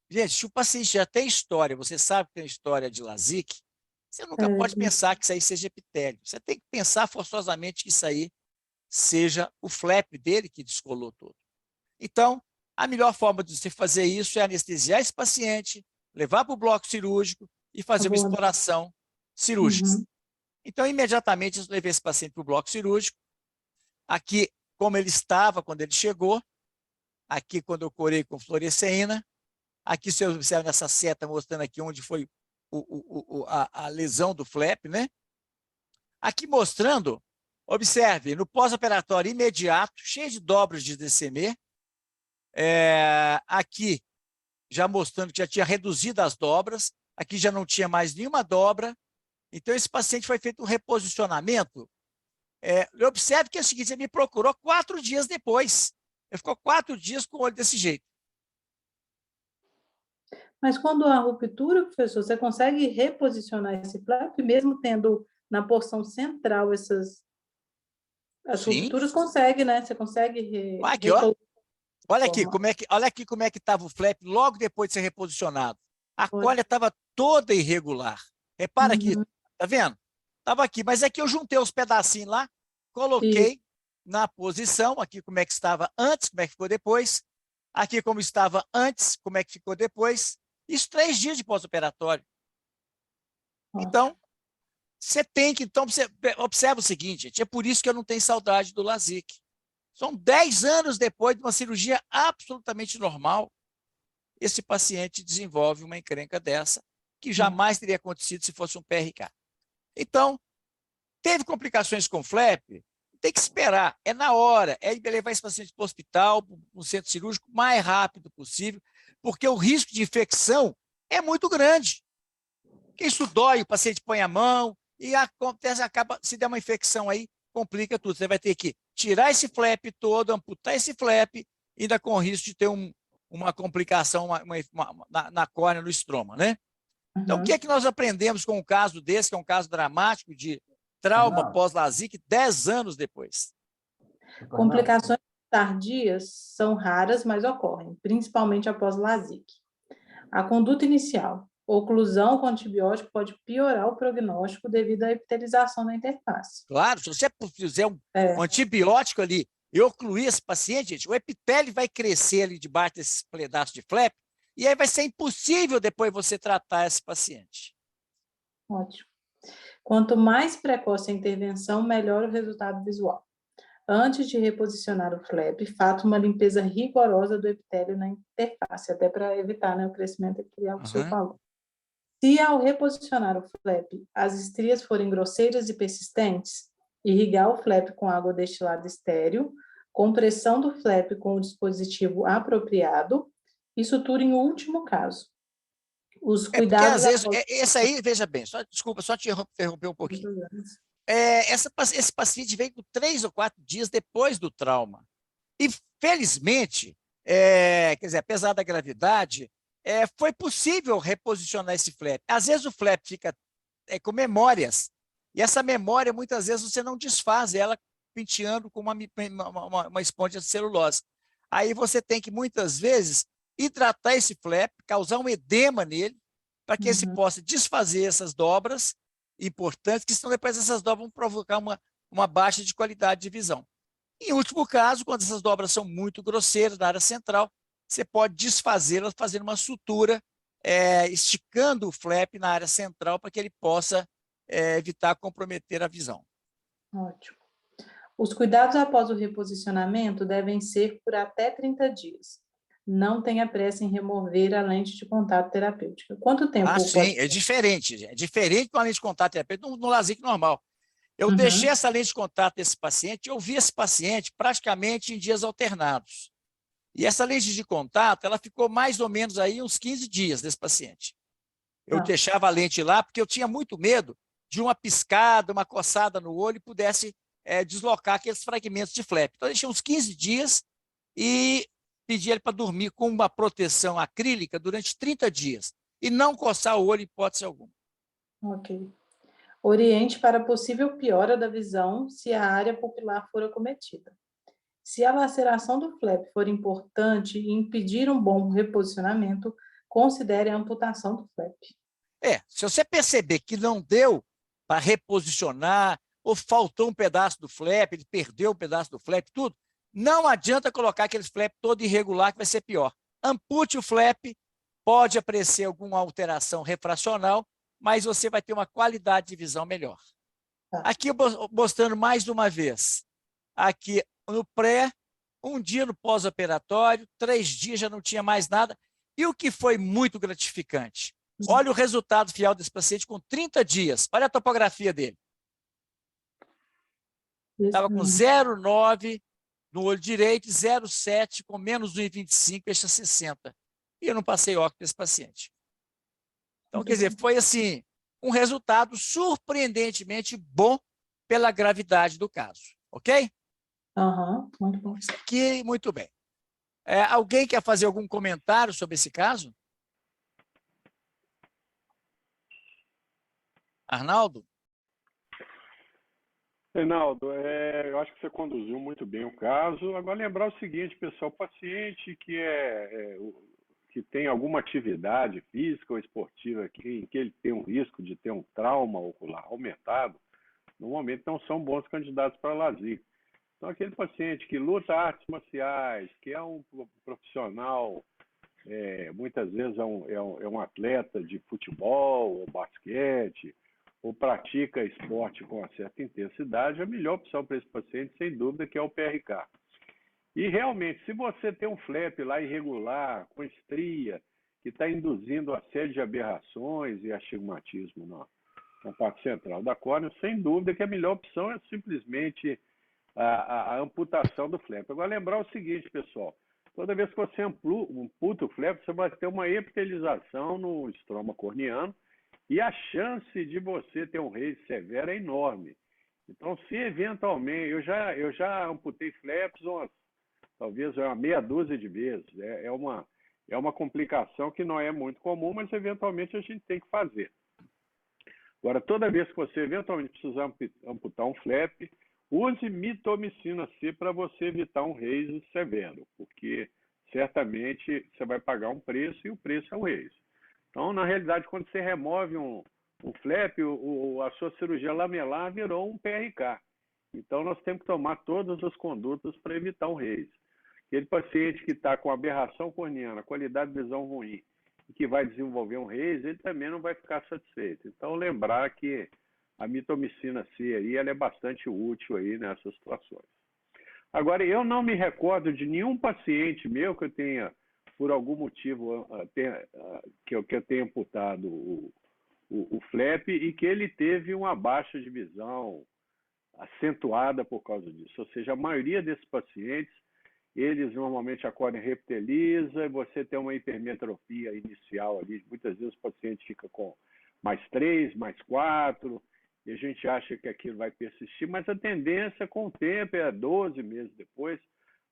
Gente, se o paciente já tem história, você sabe que tem história de LASIK, você nunca pode pensar que isso aí seja epitélio. Você tem que pensar forçosamente que isso aí seja o flap dele que descolou todo. Então, a melhor forma de você fazer isso é anestesiar esse paciente, levar para o bloco cirúrgico e fazer uma exploração cirúrgica. Uhum. Então, imediatamente, eu levei esse paciente para o bloco cirúrgico. Aqui, como ele estava quando ele chegou, aqui quando eu corei com fluoresceína, aqui você observa nessa seta mostrando aqui onde foi a lesão do flap, né? Aqui mostrando, observe, no pós-operatório imediato, cheio de dobras de DCM, aqui já mostrando que já tinha reduzido as dobras, aqui já não tinha mais nenhuma dobra, então esse paciente foi feito um reposicionamento. Observe que é o seguinte, ele me procurou 4 dias depois, ele ficou 4 dias com o olho desse jeito. Mas quando há ruptura, professor, você consegue reposicionar esse flap, mesmo tendo na porção central as rupturas, consegue, né? Você consegue... Aqui, ó. Olha aqui como é que estava o flap logo depois de ser reposicionado. A córnea estava toda irregular. Repara aqui, tá vendo? Estava aqui, mas aqui eu juntei os pedacinhos lá, coloquei na posição, aqui como é que estava antes, como é que ficou depois, aqui como estava antes, como é que ficou depois. Isso 3 dias de pós-operatório. Então, você tem que... Então, você observa o seguinte, gente, é por isso que eu não tenho saudade do LASIK. São 10 anos depois de uma cirurgia absolutamente normal, esse paciente desenvolve uma encrenca dessa, que jamais teria acontecido se fosse um PRK. Então, teve complicações com flap, tem que esperar, é na hora, é levar esse paciente para o hospital, para um centro cirúrgico, o mais rápido possível, porque o risco de infecção é muito grande. Porque isso dói, o paciente põe a mão e acontece, acaba, se der uma infecção aí, complica tudo. Você vai ter que tirar esse flap todo, amputar esse flap, ainda com risco de ter uma complicação na córnea, no estroma, né? Então, o que é que nós aprendemos com um caso desse, que é um caso dramático de trauma pós-LASIK 10 anos depois? Complicações tardias são raras, mas ocorrem, principalmente após LASIK. A conduta inicial, oclusão com antibiótico pode piorar o prognóstico devido à epitelização da interface. Claro, se você fizer um antibiótico ali e ocluir esse paciente, gente, o epitélio vai crescer ali debaixo desses pedaços de flap, e aí vai ser impossível depois você tratar esse paciente. Ótimo. Quanto mais precoce a intervenção, melhor o resultado visual. Antes de reposicionar o flap, faça uma limpeza rigorosa do epitélio na interface, até para evitar, né, o crescimento epitelial que o senhor falou. Se ao reposicionar o flap, as estrias forem grosseiras e persistentes, irrigar o flap com água destilada estéril, compressão do flap com o dispositivo apropriado e sutura em último caso. Os cuidados... Porque, às vezes, esse aí, veja bem, desculpa, só te interromper um pouquinho. Esse paciente veio com 3 ou 4 dias depois do trauma. E, felizmente, quer dizer, apesar da gravidade, foi possível reposicionar esse flap. Às vezes o flap fica com memórias, e essa memória, muitas vezes, você não desfaz ela penteando com uma esponja de celulose. Aí você tem que, muitas vezes, hidratar esse flap, causar um edema nele, para que ele se possa desfazer essas dobras importantes, que senão depois essas dobras vão provocar uma baixa de qualidade de visão. Em último caso, quando essas dobras são muito grosseiras na área central, você pode desfazê-las fazendo uma sutura, esticando o flap na área central para que ele possa evitar comprometer a visão. Ótimo. Os cuidados após o reposicionamento devem ser por até 30 dias. Não tenha pressa em remover a lente de contato terapêutica. Quanto tempo? Sim, é diferente. É diferente com a lente de contato terapêutica no LASIK normal. Eu deixei essa lente de contato desse paciente, eu vi esse paciente praticamente em dias alternados. E essa lente de contato, ela ficou mais ou menos aí uns 15 dias desse paciente. Eu deixava a lente lá porque eu tinha muito medo de uma piscada, uma coçada no olho e pudesse deslocar aqueles fragmentos de flap. Então, eu deixei uns 15 dias e pedi ele para dormir com uma proteção acrílica durante 30 dias e não coçar o olho em hipótese alguma. Ok. Oriente para possível piora da visão se a área pupilar for acometida. Se a laceração do flap for importante e impedir um bom reposicionamento, considere a amputação do flap. Se você perceber que não deu para reposicionar ou faltou um pedaço do flap, ele perdeu um pedaço do flap, tudo, não adianta colocar aquele flap todo irregular que vai ser pior. Ampute o flap, pode aparecer alguma alteração refracional, mas você vai ter uma qualidade de visão melhor. Aqui mostrando mais uma vez. Aqui no pré, um dia no pós-operatório, 3 dias já não tinha mais nada. E o que foi muito gratificante? Olha o resultado final desse paciente com 30 dias. Olha a topografia dele. Estava com 0,9 no olho direito, 0,7 com menos 1,25, eixo 60. E eu não passei óculos para esse paciente. Então, quer dizer, foi assim, um resultado surpreendentemente bom pela gravidade do caso. Ok? Muito bom. Isso aqui, muito bem. Alguém quer fazer algum comentário sobre esse caso? Arnaldo? Reinaldo, eu acho que você conduziu muito bem o caso. Agora, lembrar o seguinte, pessoal, o paciente que tem alguma atividade física ou esportiva em que ele tem um risco de ter um trauma ocular aumentado, normalmente não são bons candidatos para LASIK. Então, aquele paciente que luta artes marciais, que é um profissional, muitas vezes é um atleta de futebol ou basquete, ou pratica esporte com uma certa intensidade, a melhor opção para esse paciente, sem dúvida, que é o PRK. E, realmente, se você tem um flap lá irregular, com estria, que está induzindo uma série de aberrações e astigmatismo na parte central da córnea. Sem dúvida que a melhor opção é simplesmente a amputação do flap. Agora, lembrar o seguinte, pessoal, toda vez que você amputa o flap, você vai ter uma epitelização no estroma corneano e a chance de você ter um raise severo é enorme. Então, se eventualmente, eu já amputei flaps talvez uma meia dúzia de vezes. É uma complicação que não é muito comum, mas eventualmente a gente tem que fazer. Agora, toda vez que você eventualmente precisar amputar um flap, use mitomicina C para você evitar um raise severo, porque certamente você vai pagar um preço e o preço é o raise. Então, na realidade, quando você remove um flap, a sua cirurgia lamelar virou um PRK. Então, nós temos que tomar todas as condutas para evitar um raise. Aquele paciente que está com aberração corneana, qualidade de visão ruim, e que vai desenvolver um raise, ele também não vai ficar satisfeito. Então, lembrar que a mitomicina C aí, ela é bastante útil aí nessas situações. Agora, eu não me recordo de nenhum paciente meu que eu tenha, por algum motivo, que eu tenha amputado o flap e que ele teve uma baixa de visão acentuada por causa disso. Ou seja, a maioria desses pacientes, eles normalmente a córnea reptiliza, você tem uma hipermetropia inicial ali, muitas vezes o paciente fica com +3, +4, e a gente acha que aquilo vai persistir, mas a tendência com o tempo é 12 meses depois,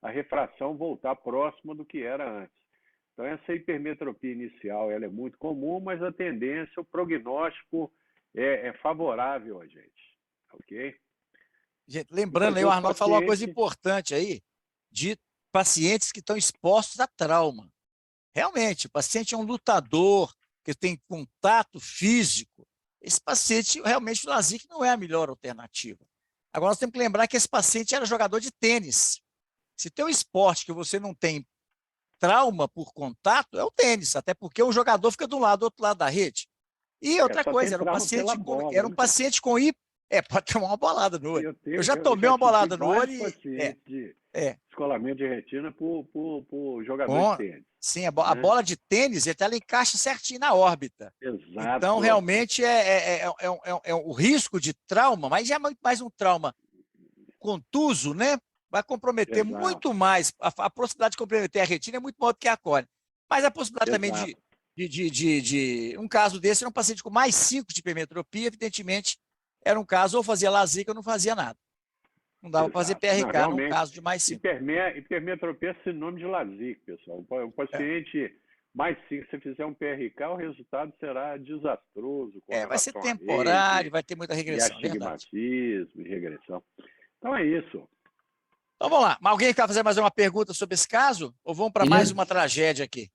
a refração voltar próxima do que era antes. Então, essa hipermetropia inicial ela é muito comum, mas a tendência, o prognóstico é favorável a gente, ok? Gente, lembrando aí, o Arnaldo falou uma coisa importante aí, de pacientes que estão expostos a trauma. Realmente, o paciente é um lutador, que tem contato físico. Esse paciente, realmente, o LASIK não é a melhor alternativa. Agora, nós temos que lembrar que esse paciente era jogador de tênis. Se tem um esporte que você não tem trauma por contato, é o tênis, até porque um jogador fica de um lado, do outro lado da rede. E outra coisa, era um paciente com pode tomar uma bolada no olho. Eu já tomei uma bolada no olho e... Descolamento de retina por jogador de tênis. Sim, a bola de tênis, ela encaixa certinho na órbita. Exato. Então, realmente, o risco de trauma, mas já é muito mais um trauma contuso, né? Vai comprometer muito mais. A possibilidade de comprometer a retina é muito maior do que a córnea. Mas a possibilidade também de um caso desse, era um paciente com mais 5 de hipermetropia, evidentemente, era um caso, ou fazia LASIK ou não fazia nada. Não dava para fazer PRK num caso de mais 5. Hipermetropia é sinônimo de LASIK, pessoal. Um paciente mais 5, se fizer um PRK, o resultado será desastroso. Vai ser temporário, vai ter muita regressão. E astigmatismo e regressão. Então é isso. Então vamos lá. Alguém quer fazer mais uma pergunta sobre esse caso? Ou vamos para mais uma tragédia aqui?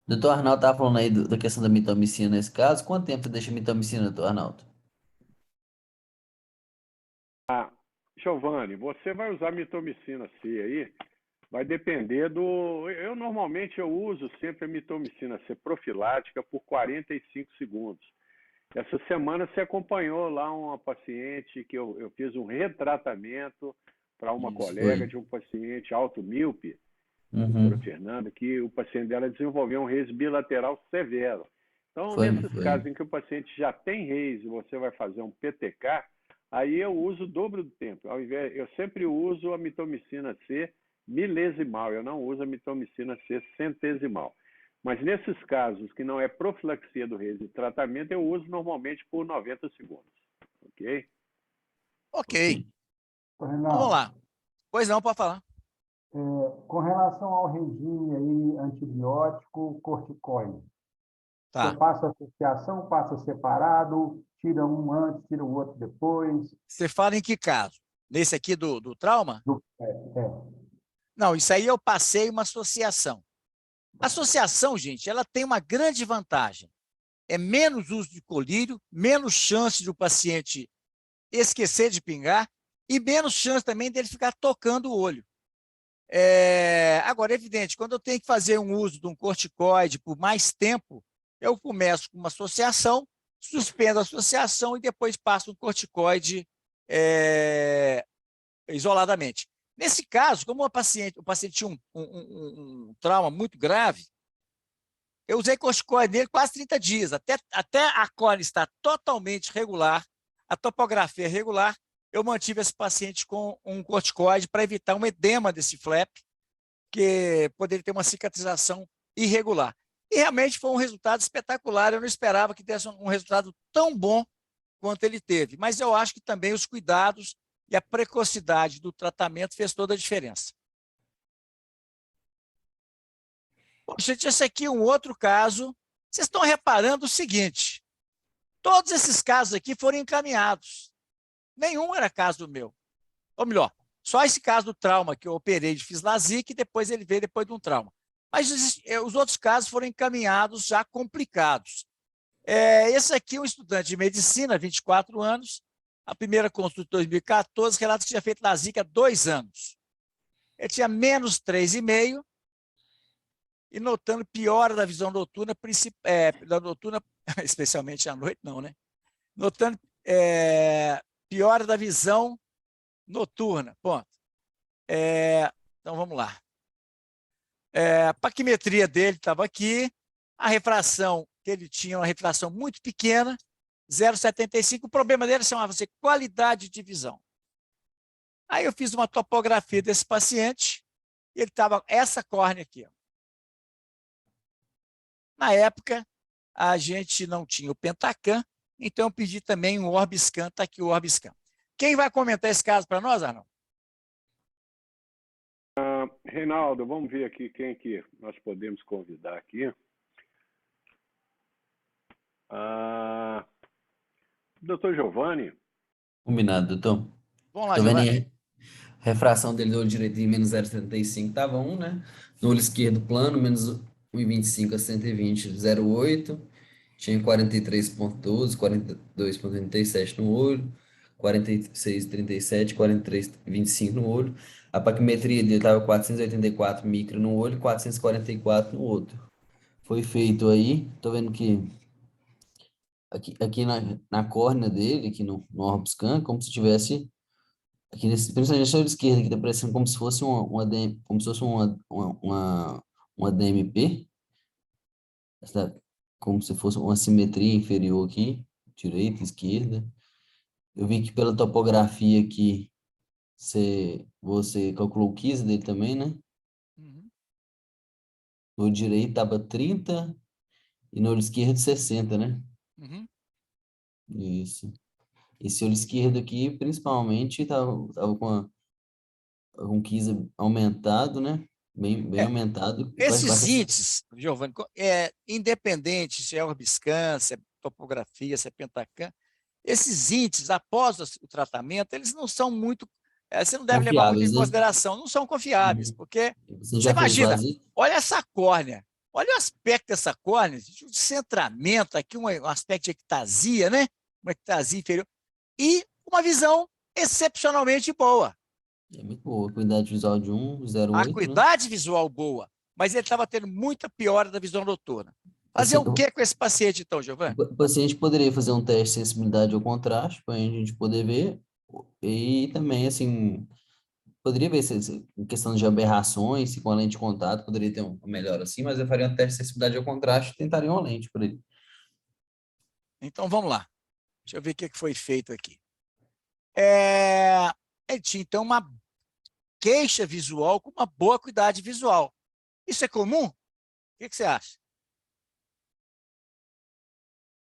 Doutor Arnaldo estava falando aí da questão da mitomicina nesse caso. Quanto tempo deixa a mitomicina, doutor Arnaldo? Giovanni, você vai usar mitomicina C aí, vai depender do... Normalmente eu uso sempre a mitomicina C profilática por 45 segundos. Essa semana você acompanhou lá uma paciente que eu fiz um retratamento para uma colega de um paciente automíope, doutora Fernanda, que o paciente dela desenvolveu um raise bilateral severo. Então, nesses casos em que o paciente já tem raise e você vai fazer um PTK, aí eu uso o dobro do tempo. Eu sempre uso a mitomicina C milesimal, eu não uso a mitomicina C centesimal. Mas nesses casos que não é profilaxia do raise e tratamento, eu uso normalmente por 90 segundos. Ok? Ok. Vamos lá. Pois não, pode falar. Com relação ao regime aí, antibiótico, corticoide, você passa associação, passa separado, tira um antes, tira o outro depois? Você fala em que caso? Nesse aqui do trauma? Não, isso aí eu passei uma associação. A associação, gente, ela tem uma grande vantagem. É menos uso de colírio, menos chance do paciente esquecer de pingar e menos chance também dele ficar tocando o olho. Agora, é evidente, quando eu tenho que fazer um uso de um corticoide por mais tempo, eu começo com uma associação, suspendo a associação e depois passo um corticoide isoladamente. Nesse caso, como o paciente tinha um trauma muito grave, eu usei corticoide nele quase 30 dias, até a córnea estar totalmente regular, a topografia regular, eu mantive esse paciente com um corticoide para evitar um edema desse flap, que poderia ter uma cicatrização irregular. E realmente foi um resultado espetacular, eu não esperava que desse um resultado tão bom quanto ele teve, mas eu acho que também os cuidados e a precocidade do tratamento fez toda a diferença. Bom, gente, esse aqui é um outro caso. Vocês estão reparando o seguinte, todos esses casos aqui foram encaminhados. Nenhum era caso meu. Ou melhor, só esse caso do trauma que eu operei, fiz LASIK, e depois ele veio depois de um trauma. Mas os outros casos foram encaminhados já complicados. Esse aqui é um estudante de medicina, 24 anos, a primeira consulta de 2014, relata que tinha feito LASIK há 2 anos. Ele tinha menos 3,5 e notando piora da visão noturna, especialmente à noite, não, né? Notando piora da visão noturna. Ponto. Então, vamos lá. A paquimetria dele estava aqui, a refração que ele tinha, uma refração muito pequena, 0,75. O problema dele chamava-se qualidade de visão. Aí eu fiz uma topografia desse paciente, e ele estava essa córnea aqui. Ó. Na época, a gente não tinha o Pentacam, então eu pedi também um Orbiscan, está aqui o Orbiscan. Quem vai comentar esse caso para nós, Arnaldo? Reinaldo, vamos ver aqui quem que nós podemos convidar aqui. Doutor Giovanni. Combinado, doutor. Vamos lá, Tô vendo Giovanni. aí, a refração dele do olho direito de menos 0,75 estava 1, né? No olho esquerdo plano, menos 1,25 a 120, 0,8. Tinha 43,12, 42,87 no olho, 46,37, 43,25 no olho. A paquimetria dele estava 484 micro no olho, 444 no outro. Foi feito aí, tô vendo que aqui na córnea dele, aqui no Orbiscan, como se tivesse, aqui principalmente na olho esquerdo, aqui tá parecendo como se fosse uma DMP, como se fosse uma simetria inferior aqui, direita, esquerda. Eu vi que pela topografia aqui, você calculou o KIS dele também, né? Uhum. No direito estava 30 e no olho esquerdo 60, né? Uhum. Isso. Esse olho esquerdo aqui, principalmente, estava com um KIS aumentado, né? Bem aumentado. Esses índices, Giovanni, independente se é Orbiscan, se é topografia, se é Pentacam, esses índices, após o tratamento, eles não são muito... você não deve levar muito em consideração, não são confiáveis, porque você imagina, olha essa córnea, olha o aspecto dessa córnea, o centramento, aqui um aspecto de ectasia, né? Uma ectasia inferior, e uma visão excepcionalmente boa. É muito boa, qualidade visual de 1,08. A acuidade visual boa, mas ele estava tendo muita piora da visão noturna. Fazer o que com esse paciente, então, Giovanni? O paciente poderia fazer um teste de sensibilidade ao contraste, para a gente poder ver, e também, assim, poderia ver se em questão de aberrações, se com a lente de contato poderia ter uma melhora assim, mas eu faria um teste de sensibilidade ao contraste e tentaria uma lente para ele. Então, vamos lá. Deixa eu ver o que foi feito aqui. Ele tinha, então, uma queixa visual com uma boa acuidade visual. Isso é comum? O que você acha?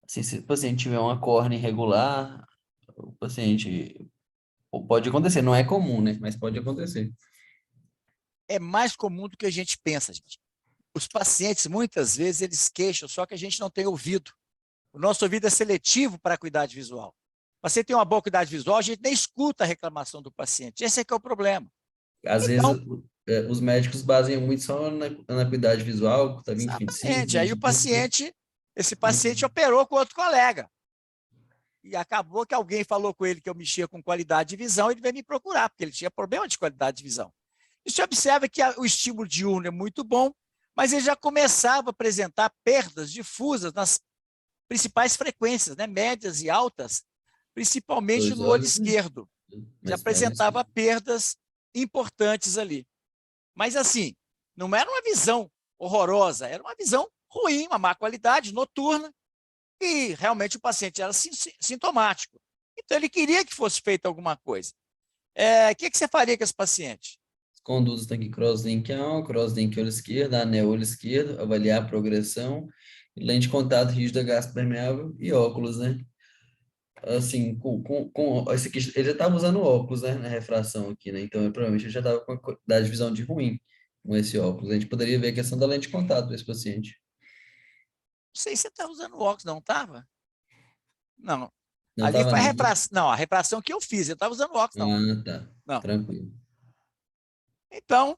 Assim, se o paciente tiver uma córnea irregular, o paciente... Pode acontecer, não é comum, né? Mas pode acontecer. É mais comum do que a gente pensa, gente. Os pacientes, muitas vezes, eles queixam, só que a gente não tem ouvido. O nosso ouvido é seletivo para a acuidade visual. O paciente tem uma boa acuidade visual, a gente nem escuta a reclamação do paciente. Esse é que é o problema. Às vezes, os médicos baseiam muito só na acuidade visual, que está 20, 25. Exatamente. Aí esse paciente operou com outro colega. E acabou que alguém falou com ele que eu mexia com qualidade de visão, e ele veio me procurar, porque ele tinha problema de qualidade de visão. E você observa que o estímulo diurno é muito bom, mas ele já começava a apresentar perdas difusas nas principais frequências, né, médias e altas, principalmente no olho esquerdo. Já apresentava perdas importantes ali. Mas assim, não era uma visão horrorosa, era uma visão ruim, uma má qualidade, noturna, e realmente o paciente era sintomático. Então, ele queria que fosse feita alguma coisa. O que você faria com esse paciente? Condutas tem que crosslink crosslink olho esquerdo, anel olho esquerdo, avaliar a progressão, lente de contato rígida, gás permeável e óculos, né? Assim, esse aqui, ele já estava usando óculos, né, na refração aqui, né? Então, provavelmente ele já estava com a qualidade de visão de ruim com esse óculos. A gente poderia ver a questão da lente de contato desse paciente. Não sei se você está usando óculos, não estava? Não. Não Ali estava foi a não. refração. Não, a refração que eu fiz, eu estava usando óculos, não. Ah, tá. Não. Tranquilo. Então,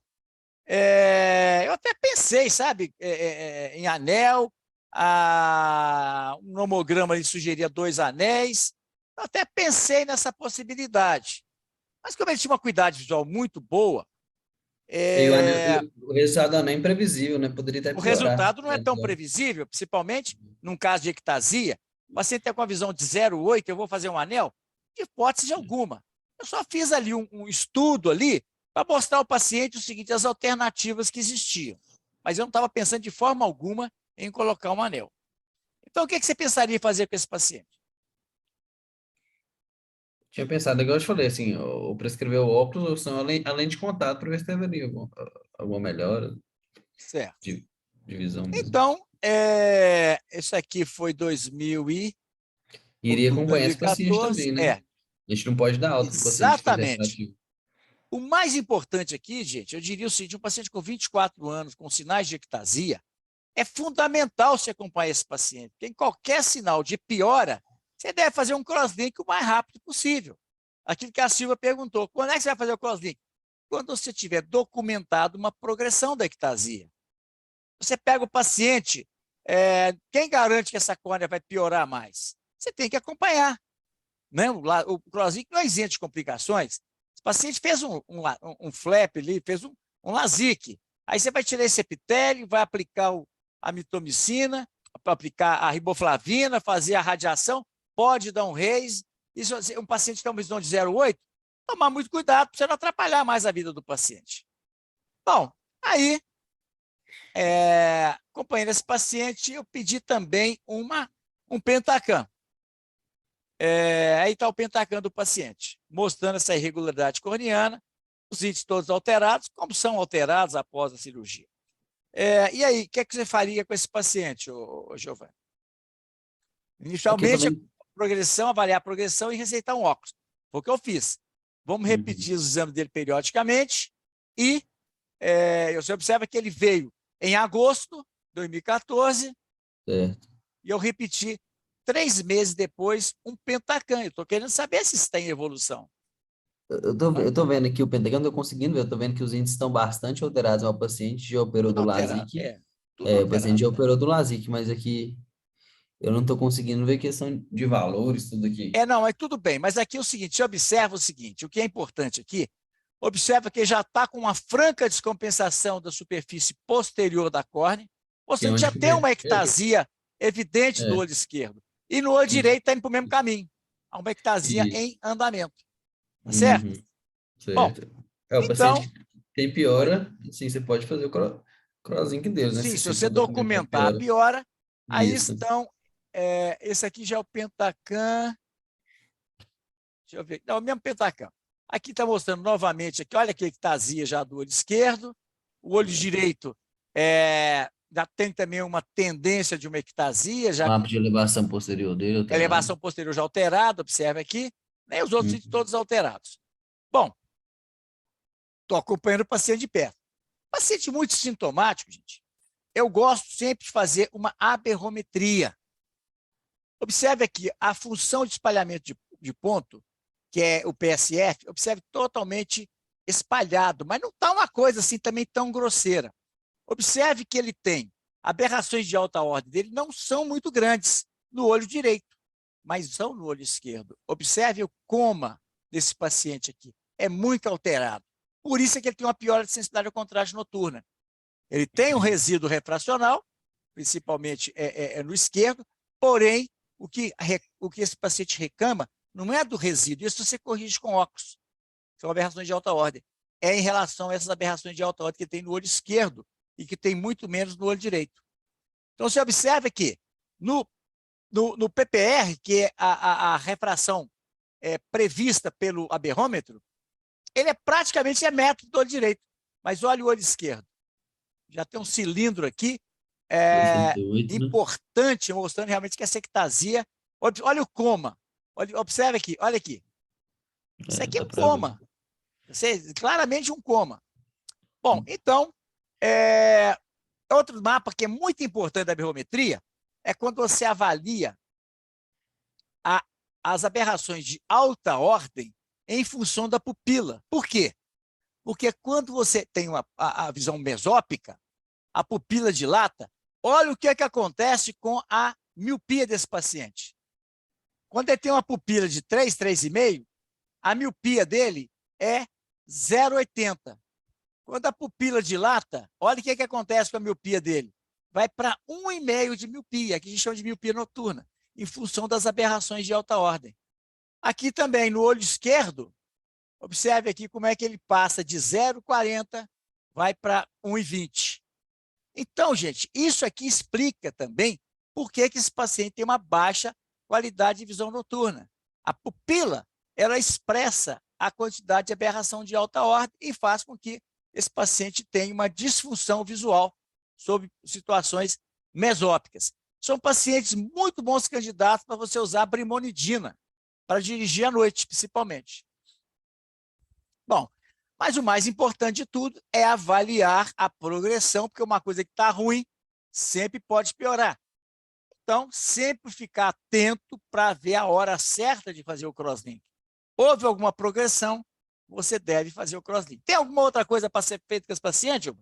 eu até pensei, sabe, em anel, um nomograma ali sugeria 2 anéis, eu até pensei nessa possibilidade. Mas como ele tinha uma acuidade visual muito boa, E o resultado não é imprevisível, né? Poderia até o piorar. resultado não é tão previsível, principalmente num caso de ectasia. O paciente está com a visão de 0,8, eu vou fazer um anel? De hipótese alguma. Eu só fiz ali um estudo ali para mostrar ao paciente o seguinte, as alternativas que existiam. Mas eu não estava pensando de forma alguma em colocar um anel. Então, o que você pensaria em fazer com esse paciente? Tinha pensado, igual eu te falei, assim, ou prescrever o óculos, ou senão além de contato, para ver se teria alguma melhora Certo. de visão mesmo. Então, isso aqui foi Iria outubro de acompanhar esse paciente 2014. também, né? A gente não pode dar alta do paciente que fez Exatamente. refrativo. O mais importante aqui, gente, eu diria o seguinte, um paciente com 24 anos, com sinais de ectasia, é fundamental você acompanhar esse paciente, porque em qualquer sinal de piora, você deve fazer um crosslink o mais rápido possível. Aquilo que a Silvia perguntou, quando é que você vai fazer o crosslink? Quando você tiver documentado uma progressão da ectasia. Você pega o paciente, quem garante que essa córnea vai piorar mais? Você tem que acompanhar. Né? O crosslink não é isento de complicações. O paciente fez um flap ali, fez um LASIK. Aí você vai tirar esse epitélio, vai aplicar a mitomicina, aplicar a riboflavina, fazer a radiação, pode dar um raise. Isso, um paciente que tem uma visão de 0,8, tomar muito cuidado para você não atrapalhar mais a vida do paciente. Bom, aí, acompanhando esse paciente, eu pedi também um Pentacam. Aí está o Pentacam do paciente, mostrando essa irregularidade corneana, os índices todos alterados, como são alterados após a cirurgia. E aí, o que você faria com esse paciente, Giovanni? Inicialmente, avaliar a progressão e receitar um óculos. Foi o que eu fiz. Vamos repetir os exames dele periodicamente e você observa que ele veio em agosto de 2014 e eu repeti 3 meses depois um Pentacam. Eu estou querendo saber se está em evolução. Eu tô vendo aqui o Pentacam, estou conseguindo ver, eu tô vendo que os índices estão bastante alterados. O paciente já operou do LASIK. O paciente já operou do LASIK, mas aqui eu não estou conseguindo ver questão de valores, tudo aqui. Não, mas tudo bem. Mas aqui é o seguinte, você observa o seguinte, o que é importante aqui, observa que já está com uma franca descompensação da superfície posterior da córnea, ou seja, já tem uma ectasia evidente do olho esquerdo. E no olho direito está indo para o mesmo caminho. Há uma ectasia em andamento. Tá certo? Bom, o paciente tem piora, sim, você pode fazer o crosslink dele, né? Sim, se você documentar a piora, aí estão... esse aqui já é o Pentacam. Deixa eu ver. Não, é o mesmo Pentacam. Aqui está mostrando novamente, aqui, olha que ectasia já do olho esquerdo. O olho direito já tem também uma tendência de uma ectasia. O mapa de elevação posterior dele alterado. Elevação posterior já alterada, observe aqui. Nem os outros todos alterados. Bom, estou acompanhando o paciente de perto. Paciente muito sintomático, gente, eu gosto sempre de fazer uma aberrometria. Observe aqui a função de espalhamento de ponto, que é o PSF, observe totalmente espalhado, mas não está uma coisa assim também tão grosseira. Observe que ele tem aberrações de alta ordem dele, não são muito grandes no olho direito, mas são no olho esquerdo. Observe o coma desse paciente aqui, é muito alterado. Por isso é que ele tem uma piora de sensibilidade ao contraste noturna. Ele tem um resíduo refracional, principalmente no esquerdo, porém, o que esse paciente reclama não é do resíduo, isso você corrige com óculos. São aberrações de alta ordem. É em relação a essas aberrações de alta ordem que tem no olho esquerdo e que tem muito menos no olho direito. Então, você observa que no PPR, que é a refração prevista pelo aberrômetro, ele é praticamente metro do olho direito. Mas olha o olho esquerdo. Já tem um cilindro aqui 88, né? importante, mostrando realmente que essa ectasia... Olha o coma. Observe aqui, olha aqui. Isso aqui é dá um pra coma. Claramente um coma. Bom, então, outro mapa que é muito importante da aberrometria é quando você avalia as aberrações de alta ordem em função da pupila. Por quê? Porque quando você tem a visão mesópica, a pupila dilata, olha o que acontece com a miopia desse paciente. Quando ele tem uma pupila de 3, 3,5, a miopia dele é 0,80. Quando a pupila dilata, olha o que acontece com a miopia dele. Vai para 1,5 de miopia, que a gente chama de miopia noturna, em função das aberrações de alta ordem. Aqui também, no olho esquerdo, observe aqui como é que ele passa de 0,40, vai para 1,20. Então, gente, isso aqui explica também por que esse paciente tem uma baixa qualidade de visão noturna. A pupila, ela expressa a quantidade de aberração de alta ordem e faz com que esse paciente tenha uma disfunção visual sob situações mesópicas. São pacientes muito bons candidatos para você usar brimonidina, para dirigir à noite, principalmente. Bom, mas o mais importante de tudo é avaliar a progressão, porque uma coisa que está ruim sempre pode piorar. Então, sempre ficar atento para ver a hora certa de fazer o crosslink. Houve alguma progressão, você deve fazer o crosslink. Tem alguma outra coisa para ser feita com esse paciente, Hugo?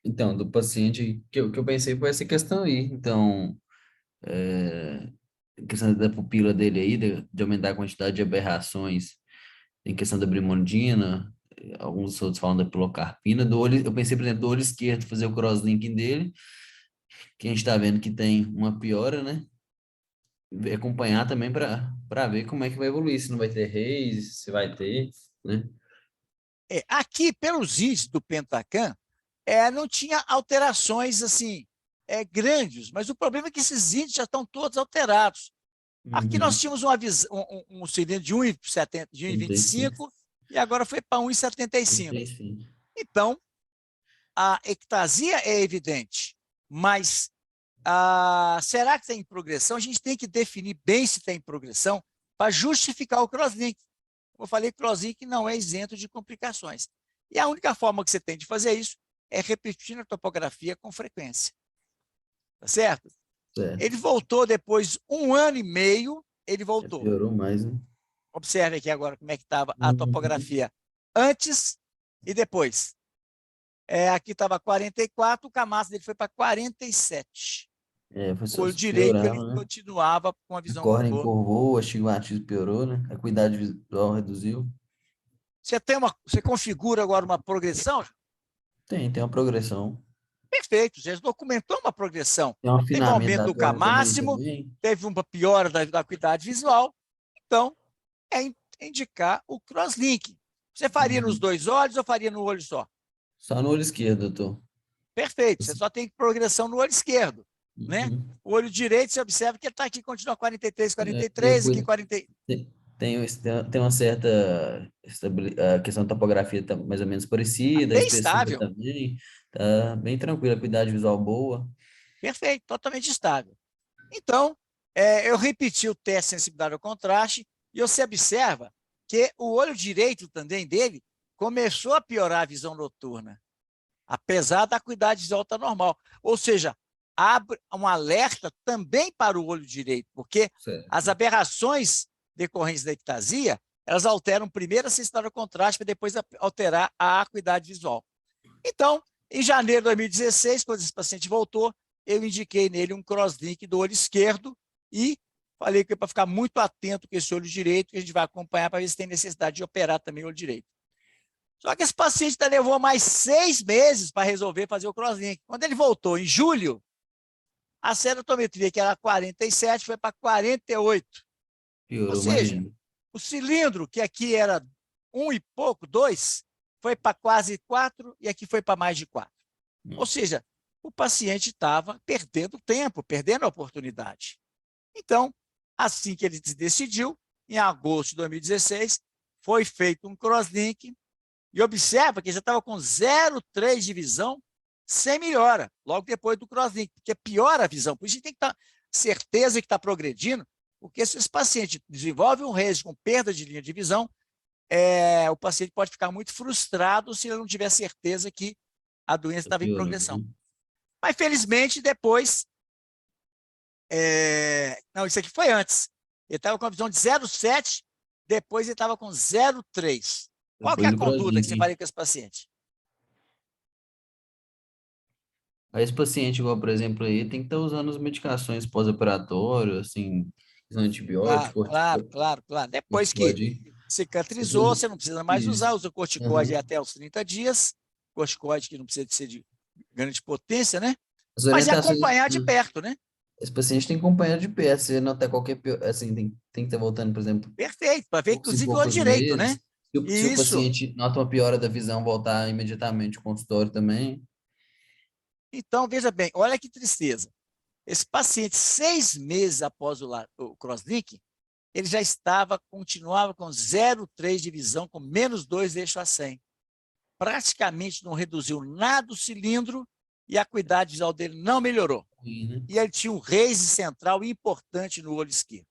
Então, do paciente, que eu pensei foi essa questão aí. Então, a questão da pupila dele aí, de aumentar a quantidade de aberrações, em questão da brimonidina, alguns outros falam da pilocarpina, do olho, eu pensei, por exemplo, do olho esquerdo, fazer o crosslinking dele, que a gente está vendo que tem uma piora, né? Acompanhar também para ver como é que vai evoluir, se não vai ter raise, se vai ter, né? Aqui, pelos índices do Pentacam, não tinha alterações assim, grandes, mas o problema é que esses índices já estão todos alterados. Aqui nós tínhamos um cilindro de 1,70, de 1,25 e agora foi para 1,75. Então, a ectasia é evidente, mas será que tem progressão? A gente tem que definir bem se tem progressão para justificar o crosslink. Como eu falei, crosslink não é isento de complicações. E a única forma que você tem de fazer isso é repetindo a topografia com frequência. Tá certo? Certo. Ele voltou depois 1 ano e meio, ele voltou. Piorou mais, né? Observe aqui agora como é que estava a topografia antes e depois. Aqui estava 44, o Camassa dele foi para 47. O olho direito ele continuava com a visão. A córnea encurvou, o astigmatismo piorou, né? A acuidade visual reduziu. Você configura agora uma progressão? Tem uma progressão. Perfeito, já documentou uma progressão. Tem um Teve um afinamento aumento do da córnea K-máximo, teve uma piora da acuidade visual. Então, indicar o crosslink. Você faria nos 2 olhos ou faria no olho só? Só no olho esquerdo, doutor. Perfeito, você só tem progressão no olho esquerdo. Né? O olho direito, você observa que ele está aqui, continua 43, 43, aqui 40. Tem uma certa a questão da topografia tá mais ou menos parecida, Bem a espessura estável. também, tá bem tranquila, a acuidade visual boa. Perfeito, totalmente estável. Então, eu repeti o teste de sensibilidade ao contraste e você observa que o olho direito também dele começou a piorar a visão noturna, apesar da acuidade visual estar normal. Ou seja, abre um alerta também para o olho direito, porque as aberrações decorrentes da ectasia, elas alteram primeiro a sensibilidade ao contraste para depois alterar a acuidade visual. Então, em janeiro de 2016, quando esse paciente voltou, eu indiquei nele um crosslink do olho esquerdo e falei que para ficar muito atento com esse olho direito, que a gente vai acompanhar para ver se tem necessidade de operar também o olho direito. Só que esse paciente levou mais 6 meses para resolver fazer o crosslink. Quando ele voltou em julho, a ceratometria, que era 47, foi para 48. Piorou. Ou seja, mais. o cilindro, que aqui era 1 e pouco, 2, foi para quase 4 e aqui foi para mais de 4. Ou seja, o paciente estava perdendo tempo, perdendo a oportunidade. Então, assim que ele decidiu, em agosto de 2016, foi feito um crosslink e observa que ele já estava com 0,3 de visão sem melhora, logo depois do crosslink, porque piora a visão. Por isso a gente tem que ter certeza que está progredindo, porque se esse paciente desenvolve um RASE com perda de linha de visão, o paciente pode ficar muito frustrado se ele não tiver certeza que a doença estava em progressão. Mas, felizmente, depois... Não, isso aqui foi antes. Ele estava com a visão de 0,7, depois ele estava com 0,3. Qual que é a conduta que você faria com esse paciente? Aí esse paciente, igual, por exemplo, aí, tem que estar usando as medicações pós-operatórias, assim, antibiótico, Claro. Depois que cicatrizou, você não precisa mais usar, usa corticoide até os 30 dias, corticoide que não precisa ser de grande potência, né? Mas é acompanhar de perto, né? Esse paciente tem que acompanhar de perto, se notar qualquer, assim, tem que estar voltando, por exemplo. Perfeito, para ver, inclusive, o olho direito, né? Se o paciente nota uma piora da visão, voltar imediatamente ao consultório também. Então, veja bem, olha que tristeza. Esse paciente, 6 meses após o crosslink, ele já continuava com 0,3 de visão, com -2 eixo a 100. Praticamente não reduziu nada o cilindro e a acuidade visual dele não melhorou. E ele tinha um RASE central importante no olho esquerdo.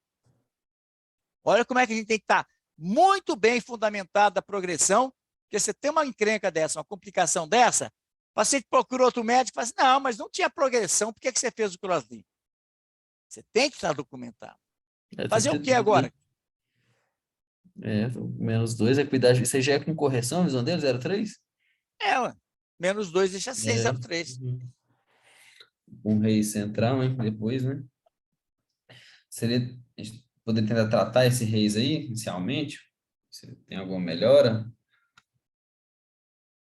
Olha como é que a gente tem que estar muito bem fundamentado a progressão, porque você tem uma encrenca dessa, uma complicação dessa, o paciente procura outro médico e fala assim, não, mas não tinha progressão, por que você fez o crosslink? Você tem que estar documentado. Fazer o que agora? -2, acuidade. Você já é com correção a visão dele, 0,3? -2 deixa 6, 0,3. Um RASE central, hein? Depois, né? A gente poderia tentar tratar esse RASE aí, inicialmente? Se tem alguma melhora?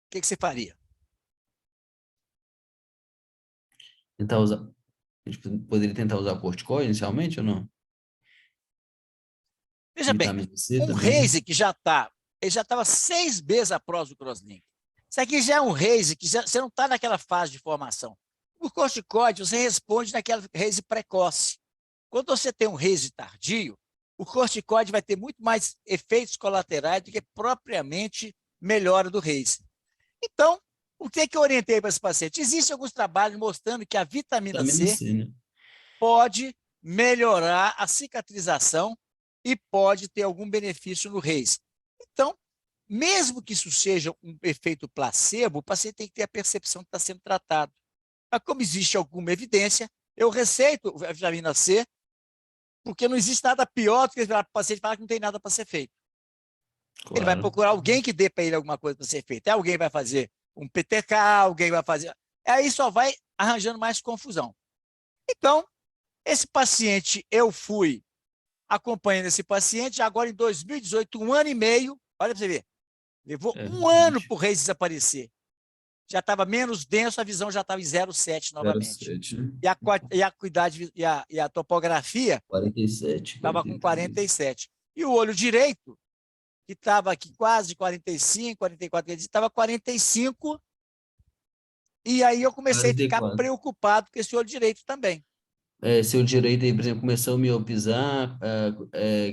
O que você faria? A gente poderia tentar usar corticoide inicialmente ou não? Veja bem, um RASE que ele já estava 6 meses após o crosslink. Isso aqui já é um RASE que você não está naquela fase de formação. O corticoide, você responde naquela RASE precoce. Quando você tem um RASE tardio, o corticoide vai ter muito mais efeitos colaterais do que propriamente melhora do RASE. Então, o que eu orientei para esse paciente? Existem alguns trabalhos mostrando que a vitamina C, né, pode melhorar a cicatrização e pode ter algum benefício no RASE. Então, mesmo que isso seja um efeito placebo, o paciente tem que ter a percepção que está sendo tratado. Mas como existe alguma evidência, eu receito a vitamina C, porque não existe nada pior do que o paciente falar que não tem nada para ser feito. Claro. Ele vai procurar alguém que dê para ele alguma coisa para ser feita. Alguém vai fazer um PTK, alguém vai fazer... Aí só vai arranjando mais confusão. Então, esse paciente, eu fui acompanhando esse paciente, agora em 2018, 1 ano e meio, olha para você ver, levou 1 ano para o RASE desaparecer. Já estava menos denso, a visão já estava em 0,7 novamente. 0,7, né? E a acuidade e a topografia 47, estava com 47. E o olho direito, que estava aqui quase 45, 44, estava 45. E aí eu comecei 44. A ficar preocupado com esse olho direito também. Seu direito aí, por exemplo, começou a miopizar,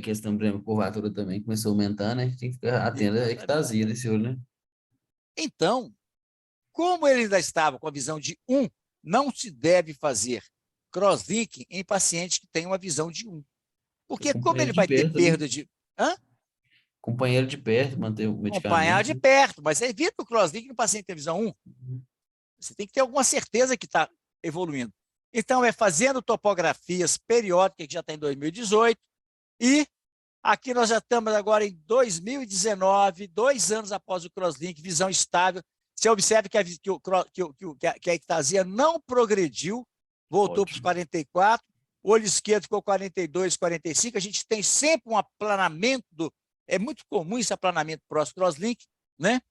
questão, por exemplo, curvatura também começou a aumentar, né? Tem que ficar atento à ectasia desse olho, né? Então, como ele ainda estava com a visão de 1, não se deve fazer crosslinking em paciente que tem uma visão de 1. Porque como ele vai ter perda de... Companheiro de perto, manter o medicamento. Acompanhar de perto, mas evita o crosslinking no paciente que tem visão 1. Você tem que ter alguma certeza que está evoluindo. Então, fazendo topografias periódicas, que já está em 2018, e aqui nós já estamos agora em 2019, 2 anos após o crosslink, visão estável. Você observa que a ectasia não progrediu, voltou para os 44, o olho esquerdo ficou 42, 45, a gente tem sempre um aplanamento, é muito comum esse aplanamento pós-crosslink, né?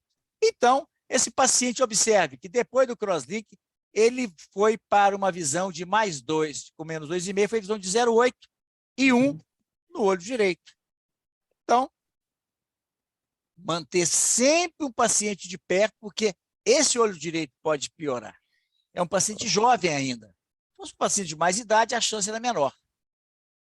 Então, esse paciente observe que depois do crosslink, ele foi para uma visão de +2, com -2,5, foi visão de 0,8 e 1 no olho direito. Então, manter sempre o paciente de perto, porque esse olho direito pode piorar. É um paciente jovem ainda. Se fosse um paciente de mais idade, a chance era menor.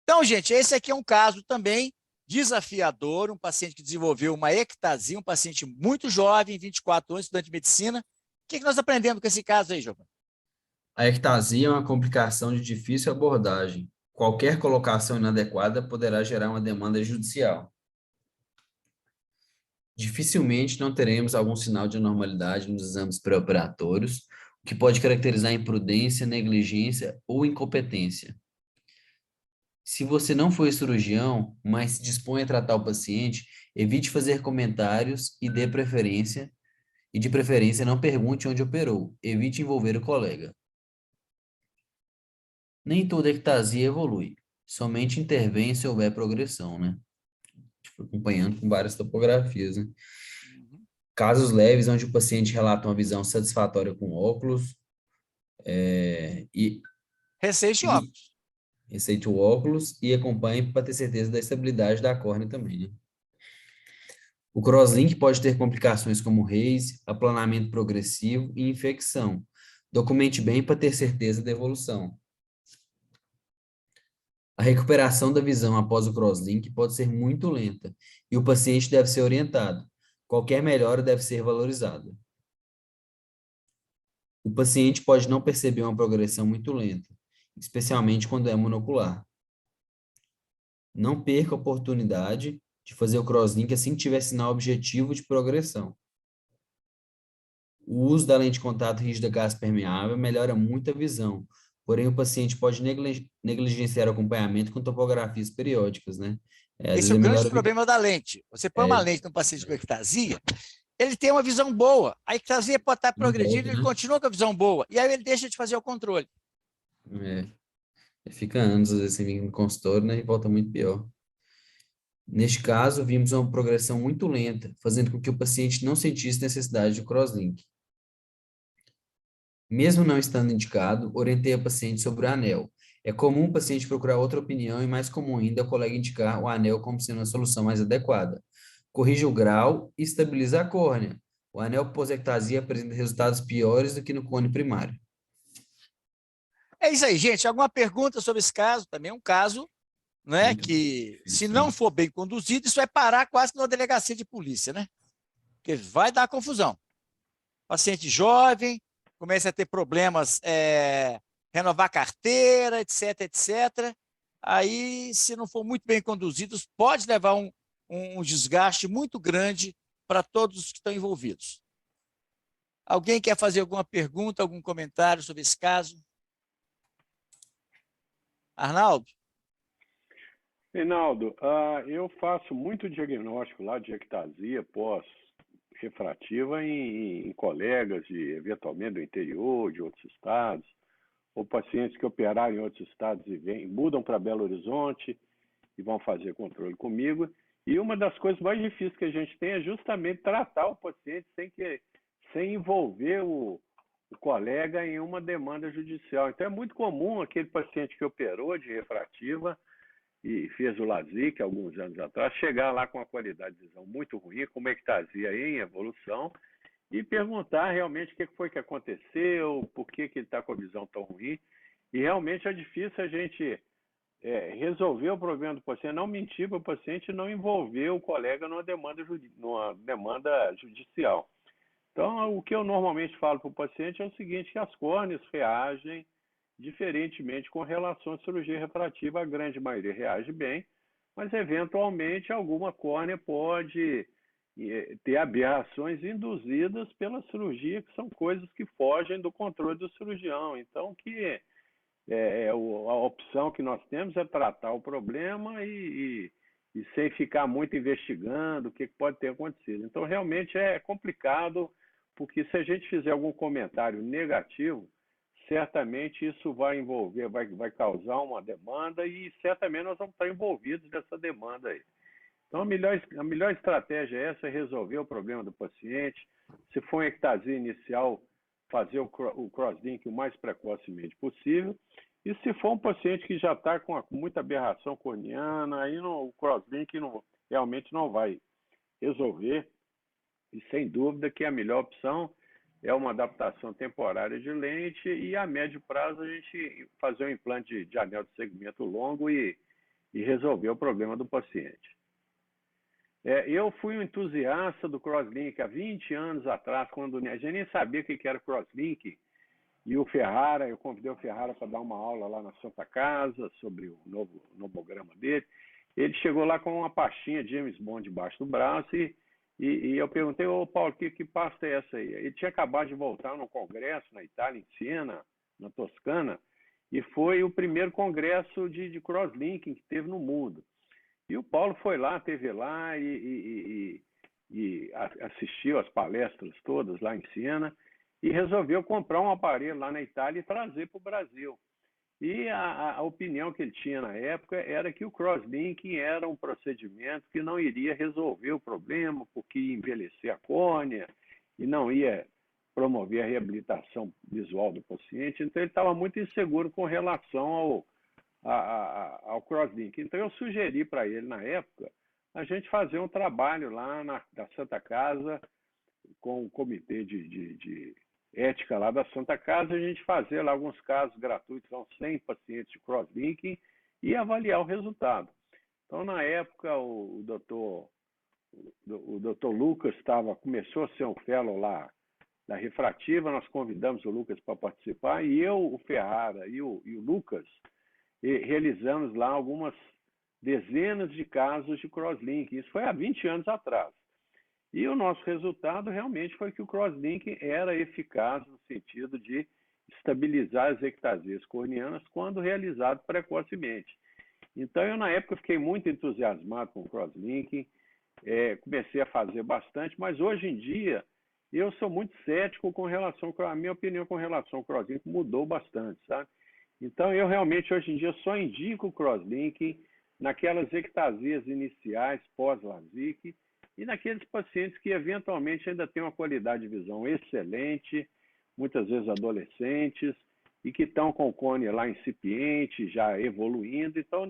Então, gente, esse aqui é um caso também desafiador, um paciente que desenvolveu uma ectasia, um paciente muito jovem, 24 anos, estudante de medicina. O que nós aprendemos com esse caso aí, Giovanni? A ectasia é uma complicação de difícil abordagem. Qualquer colocação inadequada poderá gerar uma demanda judicial. Dificilmente não teremos algum sinal de anormalidade nos exames pré-operatórios, o que pode caracterizar imprudência, negligência ou incompetência. Se você não for cirurgião, mas se dispõe a tratar o paciente, evite fazer comentários e de preferência não pergunte onde operou. Evite envolver o colega. Nem toda ectasia evolui. Somente intervém se houver progressão, né? Acompanhando com várias topografias, né? Casos leves onde o paciente relata uma visão satisfatória com óculos Receite óculos. Receite o óculos e acompanhe para ter certeza da estabilidade da córnea também, né? O crosslink pode ter complicações como haze, aplanamento progressivo e infecção. Documente bem para ter certeza da evolução. A recuperação da visão após o crosslink pode ser muito lenta e o paciente deve ser orientado. Qualquer melhora deve ser valorizada. O paciente pode não perceber uma progressão muito lenta, especialmente quando é monocular. Não perca a oportunidade de fazer o crosslink assim que tiver sinal objetivo de progressão. O uso da lente de contato rígida gás permeável melhora muito a visão, porém o paciente pode negligenciar o acompanhamento com topografias periódicas, né? Esse é o grande problema da lente. Você põe uma lente no paciente com ectasia, ele tem uma visão boa. A ectasia pode estar progredindo, ele continua com a visão boa. E aí ele deixa de fazer o controle. Fica anos, às vezes, sem vir no consultório, né? E volta muito pior. Neste caso, vimos uma progressão muito lenta, fazendo com que o paciente não sentisse necessidade de crosslink. Mesmo não estando indicado, orientei a paciente sobre o anel. É comum o paciente procurar outra opinião e mais comum ainda o colega indicar o anel como sendo a solução mais adequada. Corrija o grau e estabiliza a córnea. O anel pós-ectasia apresenta resultados piores do que no cone primário. É isso aí, gente. Alguma pergunta sobre esse caso? Também é um caso, né, que, se não for bem conduzido, isso vai parar quase numa delegacia de polícia, né? Porque vai dar confusão. Paciente jovem, começa a ter problemas, renovar carteira, etc, etc. Aí, se não for muito bem conduzidos, pode levar um desgaste muito grande para todos os que estão envolvidos. Alguém quer fazer alguma pergunta, algum comentário sobre esse caso? Arnaldo? Reinaldo, eu faço muito diagnóstico lá de ectasia pós-refrativa em colegas, eventualmente do interior, de outros estados, ou pacientes que operaram em outros estados e mudam para Belo Horizonte e vão fazer controle comigo. E uma das coisas mais difíceis que a gente tem é justamente tratar o paciente sem envolver o colega em uma demanda judicial. Então, é muito comum aquele paciente que operou de refrativa e fez o LASIK alguns anos atrás, chegar lá com uma qualidade de visão muito ruim, com uma ectasia em evolução, e perguntar realmente o que foi que aconteceu, por que ele está com a visão tão ruim. E realmente é difícil a gente resolver o problema do paciente, não mentir para o paciente e não envolver o colega numa demanda judicial. Então, o que eu normalmente falo para o paciente é o seguinte, que as córneas reagem diferentemente com relação à cirurgia refrativa. A grande maioria reage bem, mas eventualmente alguma córnea pode ter aberrações induzidas pela cirurgia, que são coisas que fogem do controle do cirurgião. Então, a opção que nós temos é tratar o problema e sem ficar muito investigando o que pode ter acontecido. Então, realmente é complicado, porque se a gente fizer algum comentário negativo, certamente isso vai envolver, vai causar uma demanda e certamente nós vamos estar envolvidos nessa demanda aí. Então, a melhor estratégia é essa, resolver o problema do paciente. Se for uma ectasia inicial, fazer o crosslink o mais precocemente possível. E se for um paciente que já está com muita aberração corneana, aí o crosslink realmente não vai resolver E sem dúvida que a melhor opção é uma adaptação temporária de lente e a médio prazo a gente fazer um implante de anel de segmento longo e resolver o problema do paciente. Eu fui um entusiasta do crosslink há 20 anos atrás, quando a gente nem sabia o que era crosslink, e o Ferrara, eu convidei o Ferrara para dar uma aula lá na Santa Casa sobre o novo nomograma dele. Ele chegou lá com uma pastinha de James Bond debaixo do braço e eu perguntei, ô Paulo, que pasta é essa aí? Ele tinha acabado de voltar num congresso na Itália, em Siena, na Toscana, e foi o primeiro congresso de crosslinking que teve no mundo. E o Paulo foi lá, esteve lá e assistiu às palestras todas lá em Siena e resolveu comprar um aparelho lá na Itália e trazer para o Brasil. E a opinião que ele tinha na época era que o crosslinking era um procedimento que não iria resolver o problema, porque ia envelhecer a córnea e não ia promover a reabilitação visual do paciente. Então, ele estava muito inseguro com relação ao crosslink. Então, eu sugeri para ele, na época, a gente fazer um trabalho lá na Santa Casa, com o comitê de ética lá da Santa Casa, a gente fazer lá alguns casos gratuitos, são 100 pacientes de crosslinking, e avaliar o resultado. Então, na época, o doutor Lucas começou a ser um fellow lá da Refrativa, nós convidamos o Lucas para participar, e eu, o Ferrara e o Lucas, realizamos lá algumas dezenas de casos de crosslink. Isso foi há 20 anos atrás. E o nosso resultado realmente foi que o crosslink era eficaz no sentido de estabilizar as ectasias corneanas quando realizado precocemente. Então, eu na época fiquei muito entusiasmado com o crosslink, comecei a fazer bastante, mas hoje em dia eu sou muito cético com relação, a minha opinião com relação ao crosslink mudou bastante, sabe? Então, eu realmente hoje em dia só indico o crosslink naquelas ectasias iniciais pós-LASIK e naqueles pacientes que eventualmente ainda têm uma qualidade de visão excelente, muitas vezes adolescentes, e que estão com o cone lá incipiente, já evoluindo. Então,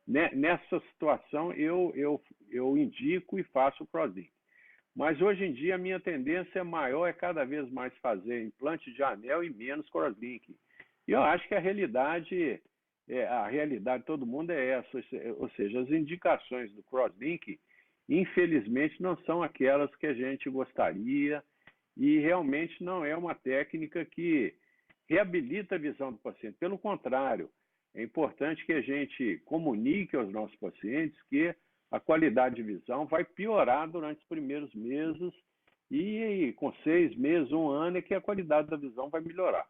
nessa situação, eu indico e faço o crosslink. Mas hoje em dia a minha tendência maior é cada vez mais fazer implante de anel e menos crosslink. E eu acho que a realidade de todo mundo é essa, ou seja, as indicações do crosslink, infelizmente, não são aquelas que a gente gostaria e realmente não é uma técnica que reabilita a visão do paciente. Pelo contrário, é importante que a gente comunique aos nossos pacientes que a qualidade de visão vai piorar durante os primeiros meses e com 6 meses, 1 ano, é que a qualidade da visão vai melhorar.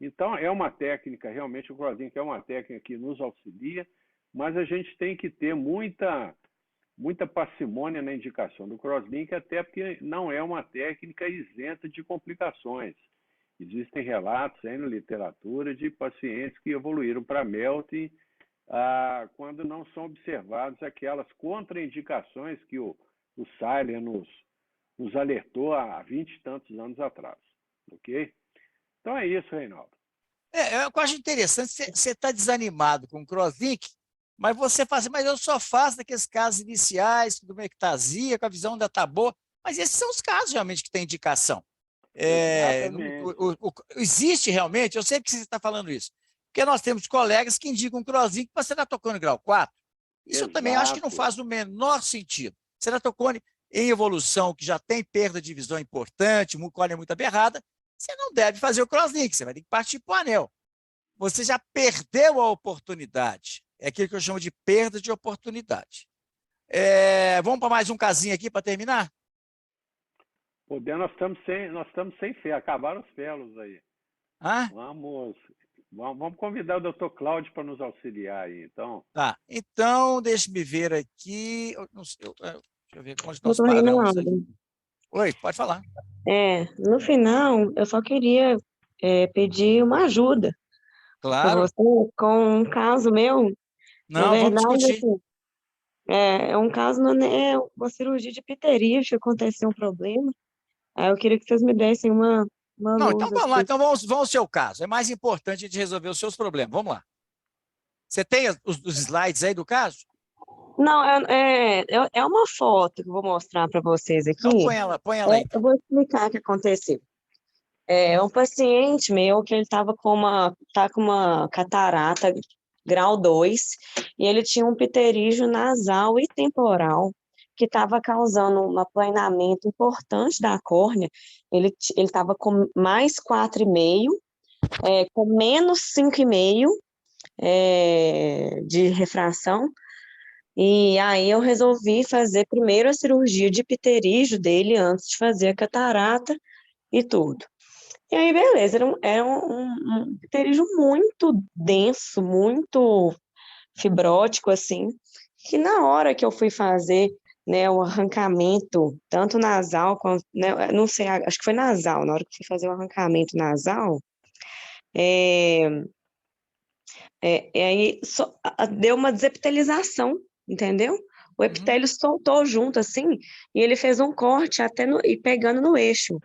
Então, é uma técnica, realmente o crosslink é uma técnica que nos auxilia, mas a gente tem que ter muita parcimônia na indicação do crosslink, até porque não é uma técnica isenta de complicações. Existem relatos aí na literatura de pacientes que evoluíram para melting quando não são observadas aquelas contraindicações que o Sailer nos alertou há 20 e tantos anos atrás. Ok? Então é isso, Reinaldo. Eu acho interessante, você está desanimado com o crosslink, mas você fala assim, mas eu só faço naqueles casos iniciais, com uma ectasia, com a visão ainda está boa, mas esses são os casos realmente que têm indicação. Existe realmente, eu sei que você está falando isso, porque nós temos colegas que indicam crosslink para ceratocone grau 4. Isso eu também acho que não faz o menor sentido. Ceratocone em evolução, que já tem perda de visão importante, córnea muito aberrada, você não deve fazer o crosslink, você vai ter que partir para o anel. Você já perdeu a oportunidade. É aquilo que eu chamo de perda de oportunidade. Vamos para mais um casinho aqui para terminar? Nós estamos sem fé, acabaram os fellows aí. Vamos convidar o doutor Cláudio para nos auxiliar aí, então. Tá, então deixe-me ver aqui. Deixa eu ver onde nós Doutor paramos. Reinaldo. Oi, pode falar. No final, eu só queria pedir uma ajuda. Claro. Para você, com um caso meu. Não, na verdade, vamos discutir. Assim, é um caso, não é uma cirurgia de pterígio que aconteceu um problema. Aí eu queria que vocês me dessem uma Não, luz. então vamos lá, então vamos ao seu caso. É mais importante de resolver os seus problemas. Vamos lá. Você tem os slides aí do caso? Não, é uma foto que eu vou mostrar para vocês aqui. Então põe ela aí. Eu Então. vou explicar o que aconteceu. É um paciente meu que ele estava com uma catarata grau 2 e ele tinha um pterígio nasal e temporal que estava causando um aplanamento importante da córnea. Ele estava com mais 4,5, com menos 5,5 de refração. E aí eu resolvi fazer primeiro a cirurgia de pterígio dele antes de fazer a catarata e tudo. E aí, beleza, era um pterígio muito denso, muito fibrótico, assim, que na hora que eu fui fazer, né, o arrancamento, tanto nasal quanto, né, não sei, acho que foi nasal, na hora que eu fui fazer o arrancamento nasal, aí deu uma desepitelização, entendeu? O epitélio soltou junto, assim, e ele fez um corte até e pegando no eixo.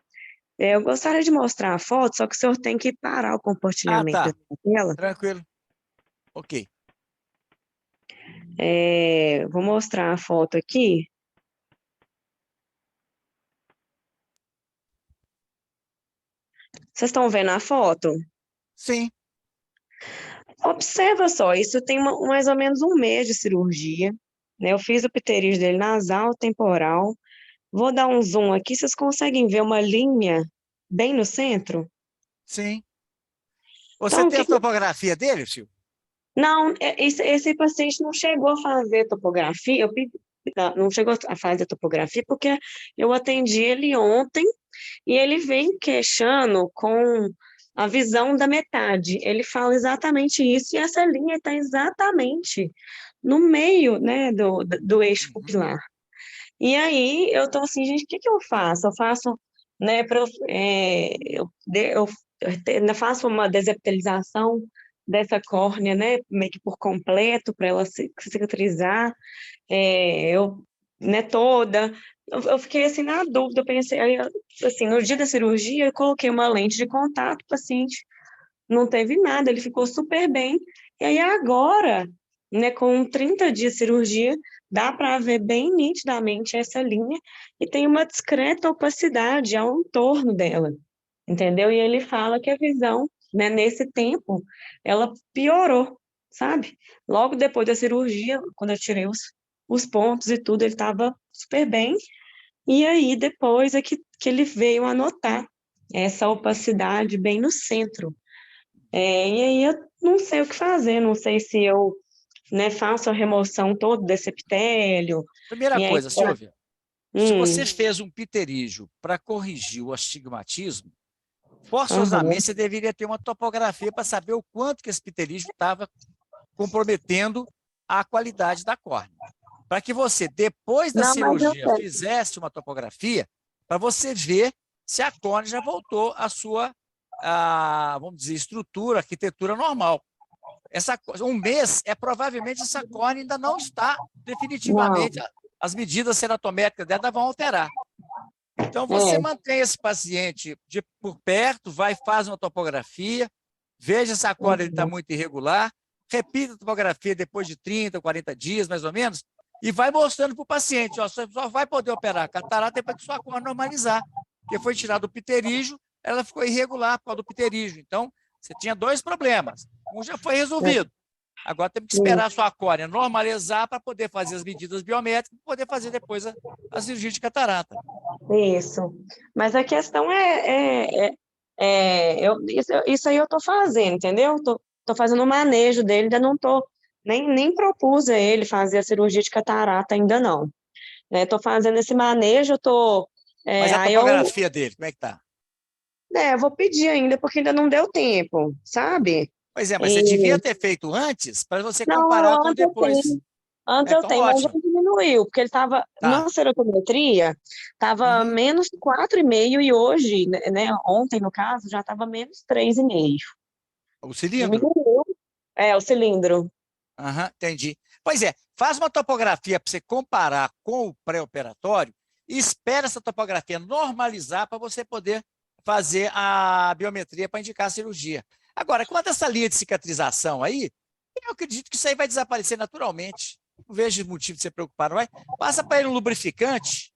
Eu gostaria de mostrar a foto, só que o senhor tem que parar o compartilhamento Tá. da tela. Tranquilo. Ok. Vou mostrar a foto aqui. Vocês estão vendo a foto? Sim. Observa só, isso tem mais ou menos um mês de cirurgia, né? Eu fiz o pterígio dele nasal, temporal. Vou dar um zoom aqui, vocês conseguem ver uma linha bem no centro? Sim. Você Então, tem a topografia dele, Silvio? Não, esse paciente não chegou a fazer topografia, não chegou a fazer topografia porque eu atendi ele ontem e ele vem queixando com a visão da metade. Ele fala exatamente isso e essa linha está exatamente no meio, né, do eixo pupilar. E aí eu tô assim, gente, o que eu faço? Eu faço, né, eu faço uma desepitelização dessa córnea, né, meio que por completo, para ela cicatrizar, né, toda. Eu fiquei assim na dúvida, eu pensei, aí, assim, no dia da cirurgia, eu coloquei uma lente de contato, o paciente não teve nada, ele ficou super bem. E aí agora, né, com 30 dias de cirurgia, dá para ver bem nitidamente essa linha e tem uma discreta opacidade ao entorno dela, entendeu? E ele fala que a visão, né, nesse tempo, ela piorou, sabe? Logo depois da cirurgia, quando eu tirei os pontos e tudo, ele estava super bem. E aí, depois é que ele veio anotar essa opacidade bem no centro. E aí eu não sei o que fazer, não sei se eu, né, faço a remoção toda desse epitélio. Primeira E aí, coisa, Silvia, se você fez um pterígio para corrigir o astigmatismo, forçosamente você deveria ter uma topografia para saber o quanto que esse pterígio estava comprometendo a qualidade da córnea. Para que você, depois da cirurgia, fizesse uma topografia, para você ver se a córnea já voltou à sua, vamos dizer, estrutura, arquitetura normal. Um mês, provavelmente essa córnea ainda não está definitivamente, as medidas ceratométricas dela vão alterar. Então, você mantém esse paciente por perto, faz uma topografia, veja se a córnea está muito irregular, repita a topografia depois de 30, 40 dias, mais ou menos, e vai mostrando para o paciente, ó, só vai poder operar a catarata depois que sua córnea normalizar, porque foi tirado o pterígio, ela ficou irregular por causa do pterígio. Então, você tinha dois problemas. Um já foi resolvido. Agora temos que esperar a sua córnea normalizar para poder fazer as medidas biométricas e poder fazer depois a cirurgia de catarata. Isso. Mas a questão isso aí eu estou fazendo, entendeu? Tô fazendo o manejo dele, ainda não estou, nem propus a ele fazer a cirurgia de catarata ainda não. Estou fazendo esse manejo, Mas a topografia dele, como é que está? Eu vou pedir ainda, porque ainda não deu tempo, sabe? Pois é, mas você devia ter feito antes para você comparar com depois. Antes eu tenho, mas já diminuiu, porque ele estava, na serotometria, estava menos 4,5 e hoje, né, ontem no caso, já estava menos 3,5. O cilindro? Diminuiu. O cilindro. Entendi. Pois é, faz uma topografia para você comparar com o pré-operatório e espera essa topografia normalizar para você poder fazer a biometria para indicar a cirurgia. Agora, quanto a essa linha de cicatrização aí, eu acredito que isso aí vai desaparecer naturalmente. não vejo motivo de se preocupar, não vai? Passa para ele um lubrificante,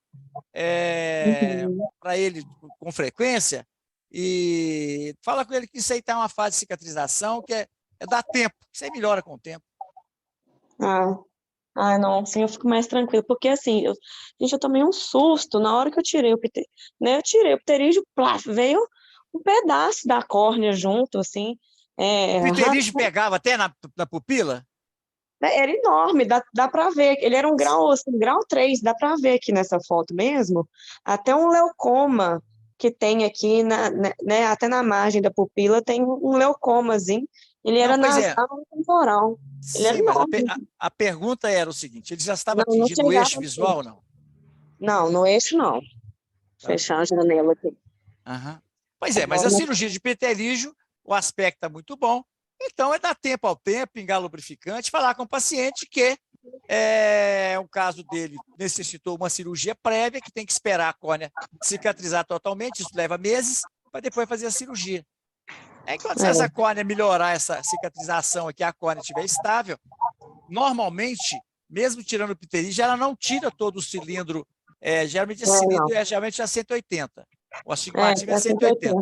para ele com frequência, e fala com ele que isso aí está uma fase de cicatrização, que é dar tempo, isso aí melhora com o tempo. Não, assim eu fico mais tranquilo, porque assim, gente, eu tomei um susto na hora que eu tirei o né, eu tirei o pterígio, plaf, veio um pedaço da córnea junto, assim. O pterígio pegava até na pupila? Era enorme, dá para ver, ele era um grau, assim, grau 3, dá para ver aqui nessa foto mesmo, até um leucoma que tem aqui, né, até na margem da pupila tem um leucomazinho, ele era nasal e temporal. Ele era Sim, mas enorme. a pergunta era o seguinte, ele já estava Não atingindo o chegava eixo visual ou não? Não, no eixo não. Tá. Fechar a janela aqui. Pois é, mas a cirurgia de pterígio, o aspecto está muito bom, então é dar tempo ao tempo, pingar lubrificante, falar com o paciente que o caso dele necessitou uma cirurgia prévia, que tem que esperar a córnea cicatrizar totalmente, isso leva meses, para depois fazer a cirurgia. Enquanto essa córnea melhorar, essa cicatrização aqui, a córnea estiver estável, normalmente, mesmo tirando o pterígio, ela não tira todo o cilindro, geralmente esse cilindro é geralmente a 180, o astigmatismo é 180.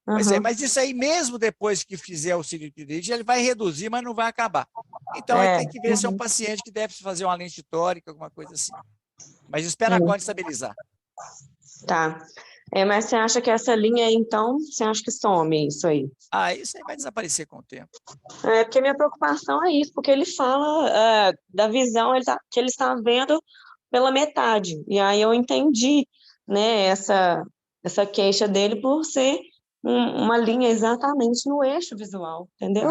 Pois é, mas isso aí, mesmo depois que fizer o cilindro pterígio, ele vai reduzir, mas não vai acabar. Então, aí tem que ver se é um paciente que deve fazer uma lente tórica, alguma coisa assim. Mas espera a córnea estabilizar. Tá. Mas você acha que essa linha aí, então, você acha que some isso aí? Isso aí vai desaparecer com o tempo. Porque minha preocupação é isso, porque ele fala da visão que ele está vendo pela metade. E aí eu entendi, né, essa queixa dele por ser uma linha exatamente no eixo visual, entendeu?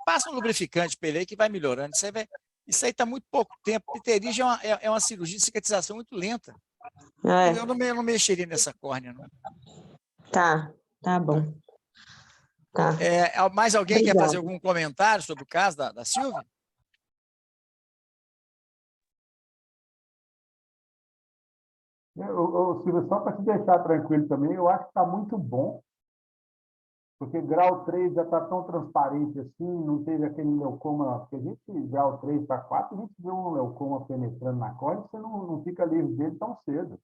Passa um lubrificante para ele aí que vai melhorando. Isso aí está muito pouco tempo. Pterígio é uma cirurgia de cicatrização muito lenta. Eu não mexeria nessa córnea, não. Tá bom. Tá. Mais alguém Obrigada. quer fazer algum comentário sobre o caso da Silvia? Silvio, só para te deixar tranquilo também, eu acho que está muito bom, porque grau 3 já está tão transparente assim, não teve aquele leucoma, porque a gente, grau 3 para 4, a gente vê um leucoma penetrando na córnea, você não fica livre dele tão cedo.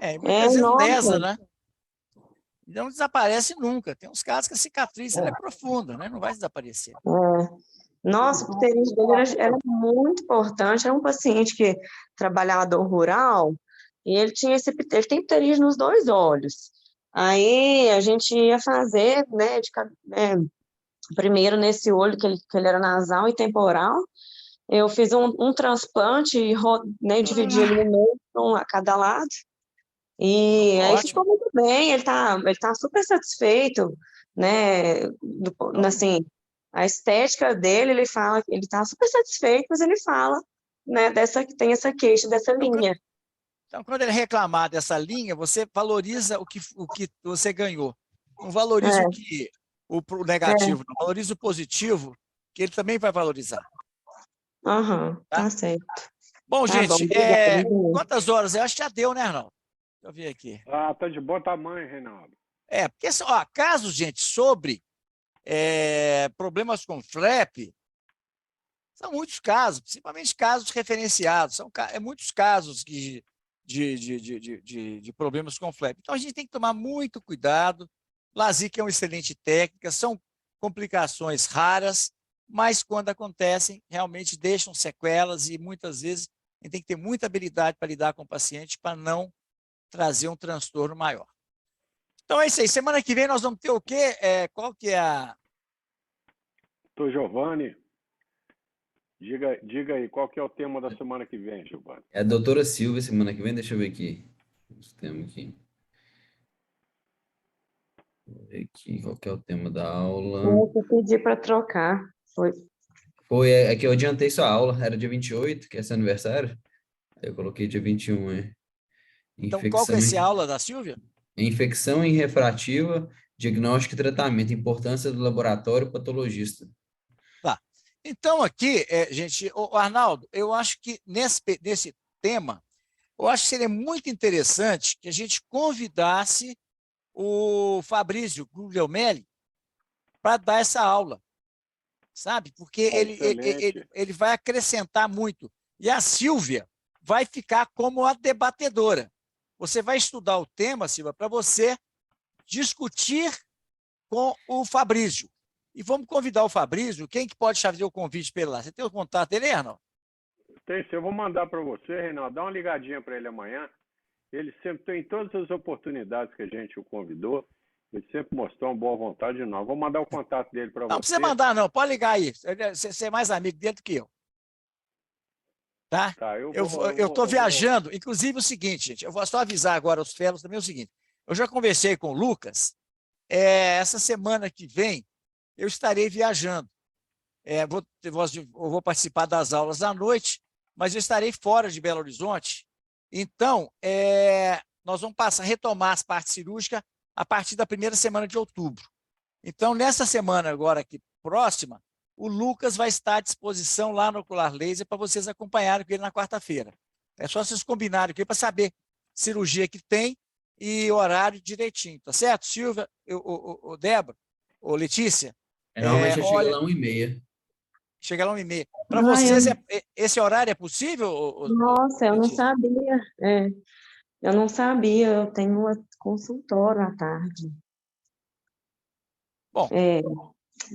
Muitas vezes lesa, né? Não desaparece nunca. Tem uns casos que a cicatriz é profunda, né? Não vai desaparecer. Nossa, o pterígio dele era muito importante. Era um paciente que trabalhador rural e ele tem pterígio nos 2 olhos. Aí a gente ia fazer, né, primeiro nesse olho que ele era nasal e temporal. Eu fiz um transplante e dividi ele no meio, um a cada lado. E aí ficou muito bem, ele tá super satisfeito, né? Assim, a estética dele, ele fala, ele tá super satisfeito, mas ele fala, né, que tem essa queixa dessa linha. Então, quando ele reclamar dessa linha, você valoriza o que você ganhou. Não valoriza o negativo, não valoriza o positivo, que ele também vai valorizar. Tá certo. Bom, gente, quantas horas? Eu acho que já deu, né, Arnaldo? Deixa eu ver aqui. Tá de bom tamanho, Reinaldo. Porque, casos, gente, sobre problemas com flap, são muitos casos, principalmente casos referenciados, são muitos casos de problemas com flap. Então, a gente tem que tomar muito cuidado. LASIK é uma excelente técnica, são complicações raras, mas quando acontecem, realmente deixam sequelas e muitas vezes a gente tem que ter muita habilidade para lidar com o paciente para não trazer um transtorno maior. Então é isso aí. Semana que vem nós vamos ter o quê? Qual que é a... Doutor Giovanni, diga aí, qual que é o tema da semana que vem, Giovanni? É a doutora Silvia semana que vem, deixa eu ver aqui. Temos aqui. Vou ver aqui qual que é o tema da aula. Eu pedi para trocar. É que eu adiantei sua aula, era dia 28, que é seu aniversário. Aí eu coloquei dia 21, Então, qual que é essa aula da Silvia? Infecção refrativa, diagnóstico e tratamento, importância do laboratório patologista. Tá. Então, aqui, gente, Arnaldo, eu acho que nesse tema, eu acho que seria muito interessante que a gente convidasse o Fabrício Guglielmelli para dar essa aula. sabe? Porque ele vai acrescentar muito. E a Silvia vai ficar como a debatedora. Você vai estudar o tema, Silvia, para você discutir com o Fabrício. E vamos convidar o Fabrício. Quem que pode fazer o convite para ele lá? Você tem o contato dele, Reinaldo? Eu vou mandar para você, Reinaldo. Dá uma ligadinha para ele amanhã. Ele sempre tem todas as oportunidades que a gente o convidou. Ele sempre mostrou uma boa vontade de nós. Vou mandar o contato dele para você. Não precisa mandar, não. Pode ligar aí. Você é mais amigo dele do que eu. Tá? Eu estou viajando. Inclusive, o seguinte, gente. Eu vou só avisar agora os fellows também o seguinte. Eu já conversei com o Lucas. Essa semana que vem, eu estarei viajando. Eu vou participar das aulas à noite, mas eu estarei fora de Belo Horizonte. Então, nós vamos retomar as partes cirúrgicas a partir da primeira semana de outubro. Então, nessa semana agora aqui próxima, o Lucas vai estar à disposição lá no Ocular Laser para vocês acompanharem com ele na quarta-feira. É só vocês combinarem aqui para saber cirurgia que tem e horário direitinho, tá certo? Silvia, Débora, Letícia? Normalmente chega lá 1h30. Chega lá 1h30. Para vocês, esse horário é possível? Nossa, eu não sabia. Eu não sabia, eu tenho uma consultório à tarde. Bom,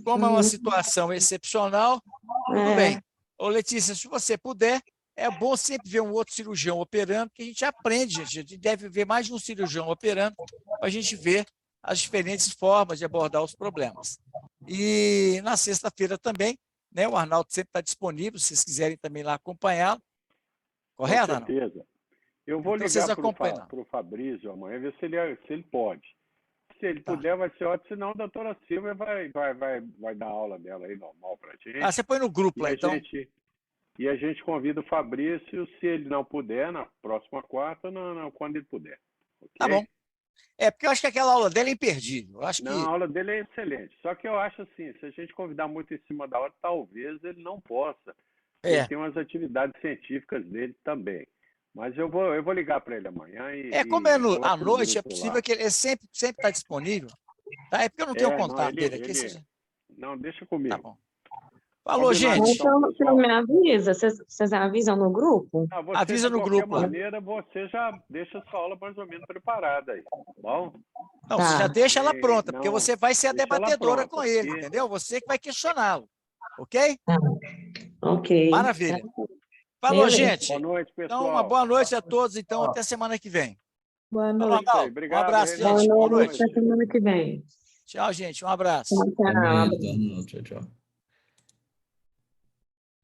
como é uma situação excepcional, tudo bem. Ô, Letícia, se você puder, é bom sempre ver um outro cirurgião operando, porque a gente aprende, gente. A gente deve ver mais de um cirurgião operando para a gente ver as diferentes formas de abordar os problemas. E na sexta-feira também, né, o Arnaldo sempre está disponível, se vocês quiserem também lá acompanhá-lo. Correto, Com certeza. Arnaldo? Eu vou ligar para o Fabrício amanhã, ver se ele pode. Se ele puder, vai ser ótimo, senão a doutora Silvia vai dar aula dela aí normal para a gente. Você põe no grupo lá, então. E a gente convida o Fabrício, se ele não puder, na próxima quarta, quando ele puder. Okay? Tá bom. Porque eu acho que aquela aula dele é imperdível. A aula dele é excelente. Só que eu acho assim, se a gente convidar muito em cima da hora, talvez ele não possa. Ele tem umas atividades científicas dele também. Mas eu vou ligar para ele amanhã. Como é à noite, é possível que ele sempre está disponível. Tá? É porque eu não tenho o contato dele aqui. Não, deixa comigo. Tá bom. Falou, gente. Então, você me avisa? Vocês avisam no grupo? Avisa no grupo. De qualquer maneira, você já deixa a sua aula mais ou menos preparada aí, tá bom? Não, você já deixa ela pronta, porque você vai ser a debatedora com ele, entendeu? Você que vai questioná-lo, ok? Ok. Maravilha. Falou, gente. Boa noite, pessoal. Então, uma boa noite a todos, então, até semana que vem. Boa noite. Obrigado, um abraço, Reinaldo. gente. Boa noite. Até semana que vem. Tchau, gente. Um abraço. Tchau. Tchau, tchau.